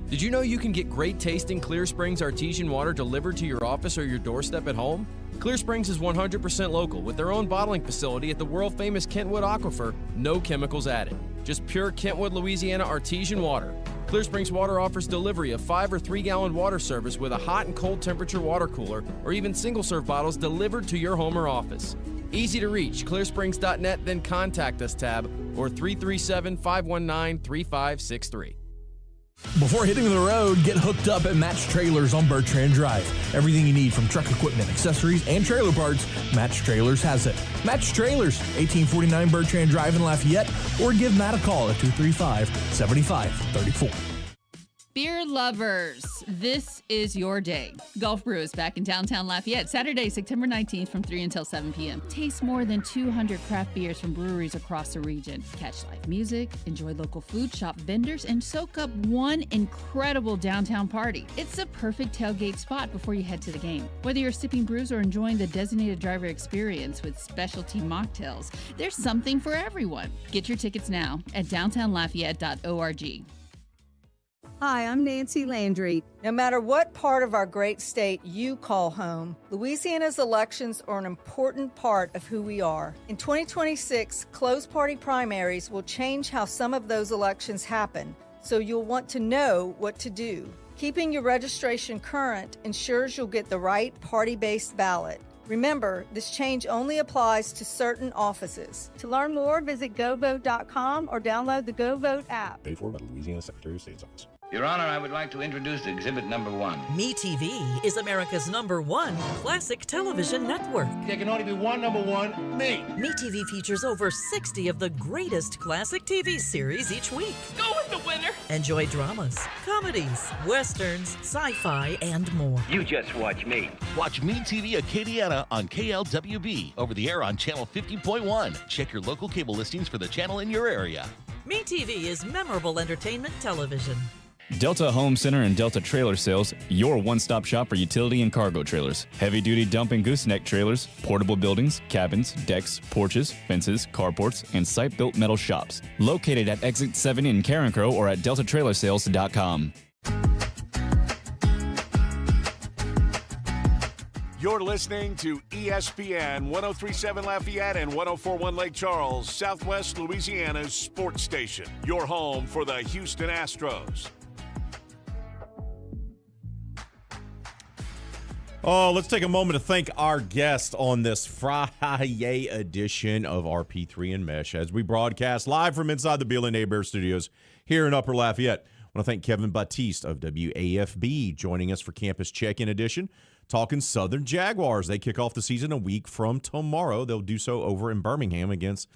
Did you know you can get great tasting Clear Springs artesian water delivered to your office or your doorstep at home? Clear Springs is 100% local with their own bottling facility at the world-famous Kentwood Aquifer, no chemicals added. Just pure Kentwood, Louisiana artesian water. Clear Springs Water offers delivery of 5 or 3 gallon water service with a hot and cold temperature water cooler or even single-serve bottles delivered to your home or office. Easy to reach, clearsprings.net, then contact us tab or 337-519-3563. Before hitting the road, get hooked up at Match Trailers on Bertrand Drive. Everything you need from truck equipment, accessories, and trailer parts, Match Trailers has it. Match Trailers, 1849 Bertrand Drive in Lafayette, or give Matt a call at 235-7534. Beer lovers, this is your day. Golf Brew is back in downtown Lafayette, Saturday, September 19th from 3 until 7 p.m. Taste more than 200 craft beers from breweries across the region. Catch live music, enjoy local food, shop vendors, and soak up one incredible downtown party. It's a perfect tailgate spot before you head to the game. Whether you're sipping brews or enjoying the designated driver experience with specialty mocktails, there's something for everyone. Get your tickets now at downtownlafayette.org. Hi, I'm Nancy Landry. No matter what part of our great state you call home, Louisiana's elections are an important part of who we are. In 2026, closed party primaries will change how some of those elections happen, so you'll want to know what to do. Keeping your registration current ensures you'll get the right party-based ballot. Remember, this change only applies to certain offices. To learn more, visit govote.com or download the GoVote app. Paid for by the Louisiana Secretary of State's Office. Your Honor, I would like to introduce exhibit number 1. MeTV is America's #1 classic television network. There can only be one number 1, me. MeTV features over 60 of the greatest classic TV series each week. Go with the winner. Enjoy dramas, comedies, westerns, sci-fi, and more. You just watch me. Watch MeTV Acadiana on KLWB, over the air on Channel 50.1. Check your local cable listings for the channel in your area. MeTV is memorable entertainment television. Delta Home Center and Delta Trailer Sales, your one-stop shop for utility and cargo trailers. Heavy-duty dump and gooseneck trailers, portable buildings, cabins, decks, porches, fences, carports, and site-built metal shops. Located at Exit 7 in Carencro or at deltatrailersales.com. You're listening to ESPN 1037 Lafayette and 1041 Lake Charles, Southwest Louisiana's sports station. Your home for the Houston Astros. Oh, let's take a moment to thank our guest on this Friday edition of RP3 and Meche as we broadcast live from inside the Beal and Abear Studios here in Upper Lafayette. I want to thank Kevin Batiste of WAFB joining us for Campus Check-In Edition, talking Southern Jaguars. They kick off the season a week from tomorrow. They'll do so over in Birmingham against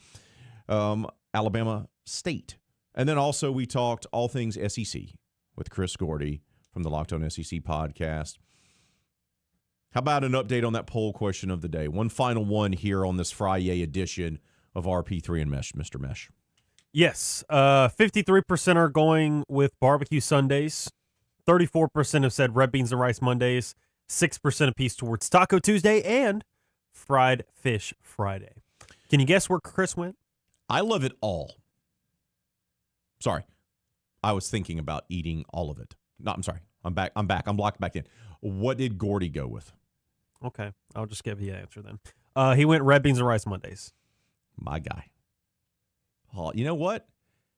Alabama State. And then also we talked all things SEC with Chris Gordy from the Locked On SEC podcast. How about an update on that poll question of the day? One final one here on this Friday edition of RP3 and Meche, Mr. Meche. Yes, 53% are going with barbecue Sundays. 34% have said red beans and rice Mondays. 6% apiece towards Taco Tuesday and fried fish Friday. Can you guess where Chris went? I love it all. Sorry. I was thinking about eating all of it. No, I'm sorry. I'm back. I'm locked back in. What did Gordy go with? Okay, I'll just give you the answer then. He went red beans and rice Mondays. My guy. Oh, you know what?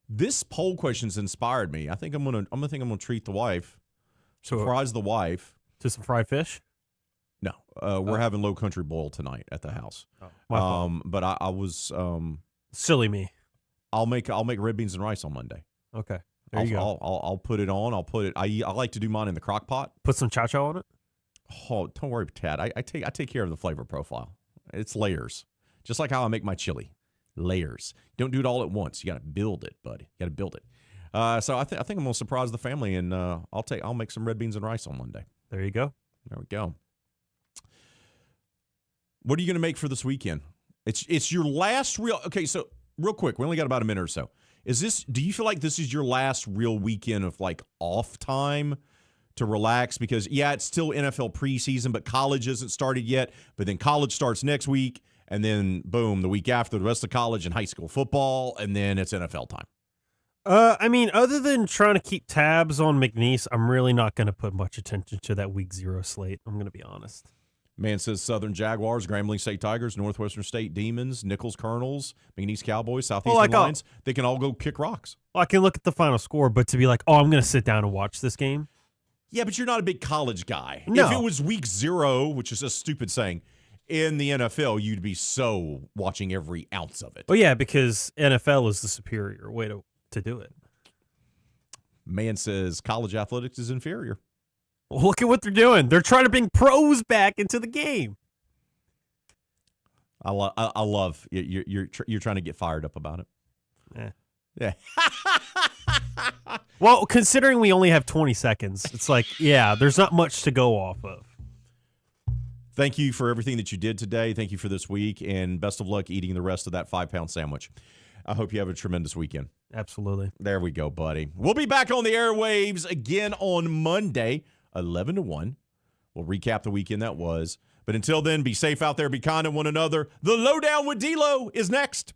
This poll question's inspired me. I think I'm gonna treat the wife, surprise the wife to some fried fish. No, we're having Low Country Boil tonight at the house. Oh, my fault. But I was silly me. I'll make red beans and rice on Monday. Okay, there you go. I'll put it on. I like to do mine in the crock pot. Put some cha-cha on it. Oh, don't worry, Tad. I take care of the flavor profile. It's layers, just like how I make my chili. Layers. Don't do it all at once. You got to build it, buddy. You got to build it. So I think I'm gonna surprise the family, and I'll make some red beans and rice on Monday. There you go. There we go. What are you gonna make for this weekend? It's your last real. Okay, so real quick, we only got about a minute or so. Do you feel like this is your last real weekend of like off time to relax? Because yeah, it's still NFL preseason, but college isn't started yet. But then college starts next week, and then boom, the week after, the rest of college and high school football, and then it's NFL time. I mean, other than trying to keep tabs on McNeese, I'm really not going to put much attention to that week 0 slate. I'm going to be honest. Man says Southern Jaguars, Grambling State Tigers, Northwestern State Demons, Nichols Colonels, McNeese Cowboys, Southeastern Lions. They can all go kick rocks. Well, I can look at the final score, but to be like, oh, I'm going to sit down and watch this game. Yeah, but you're not a big college guy. No. If it was week 0, which is a stupid saying, in the NFL, you'd be so watching every ounce of it. Well, yeah, because NFL is the superior way to do it. Man says college athletics is inferior. Well, look at what they're doing. They're trying to bring pros back into the game. I love you're trying to get fired up about it. Yeah. Well, considering we only have 20 seconds, it's like, yeah, there's not much to go off of. Thank you for everything that you did today. Thank you for this week, and best of luck eating the rest of that 5-pound sandwich. I hope you have a tremendous weekend. Absolutely. There we go, buddy. We'll be back on the airwaves again on Monday, 11 to 1. We'll recap the weekend that was. But until then, be safe out there. Be kind to one another. The Lowdown with D-Lo is next.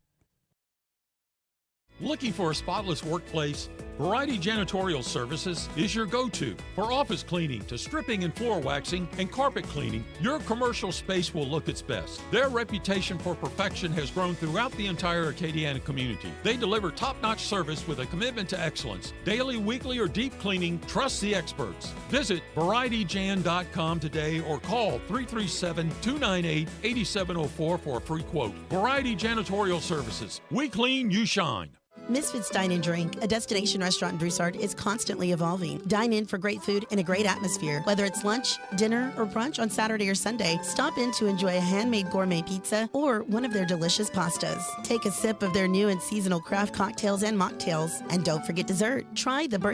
Looking for a spotless workplace? Variety Janitorial Services is your go-to. For office cleaning to stripping and floor waxing and carpet cleaning, your commercial space will look its best. Their reputation for perfection has grown throughout the entire Acadiana community. They deliver top-notch service with a commitment to excellence. Daily, weekly, or deep cleaning, trust the experts. Visit varietyjan.com today or call 337-298-8704 for a free quote. Variety Janitorial Services. We clean, you shine. Misfits Dine and Drink, a destination restaurant in Broussard, is constantly evolving. Dine in for great food and a great atmosphere. Whether it's lunch, dinner, or brunch on Saturday or Sunday, stop in to enjoy a handmade gourmet pizza or one of their delicious pastas. Take a sip of their new and seasonal craft cocktails and mocktails. And don't forget dessert. Try the birthday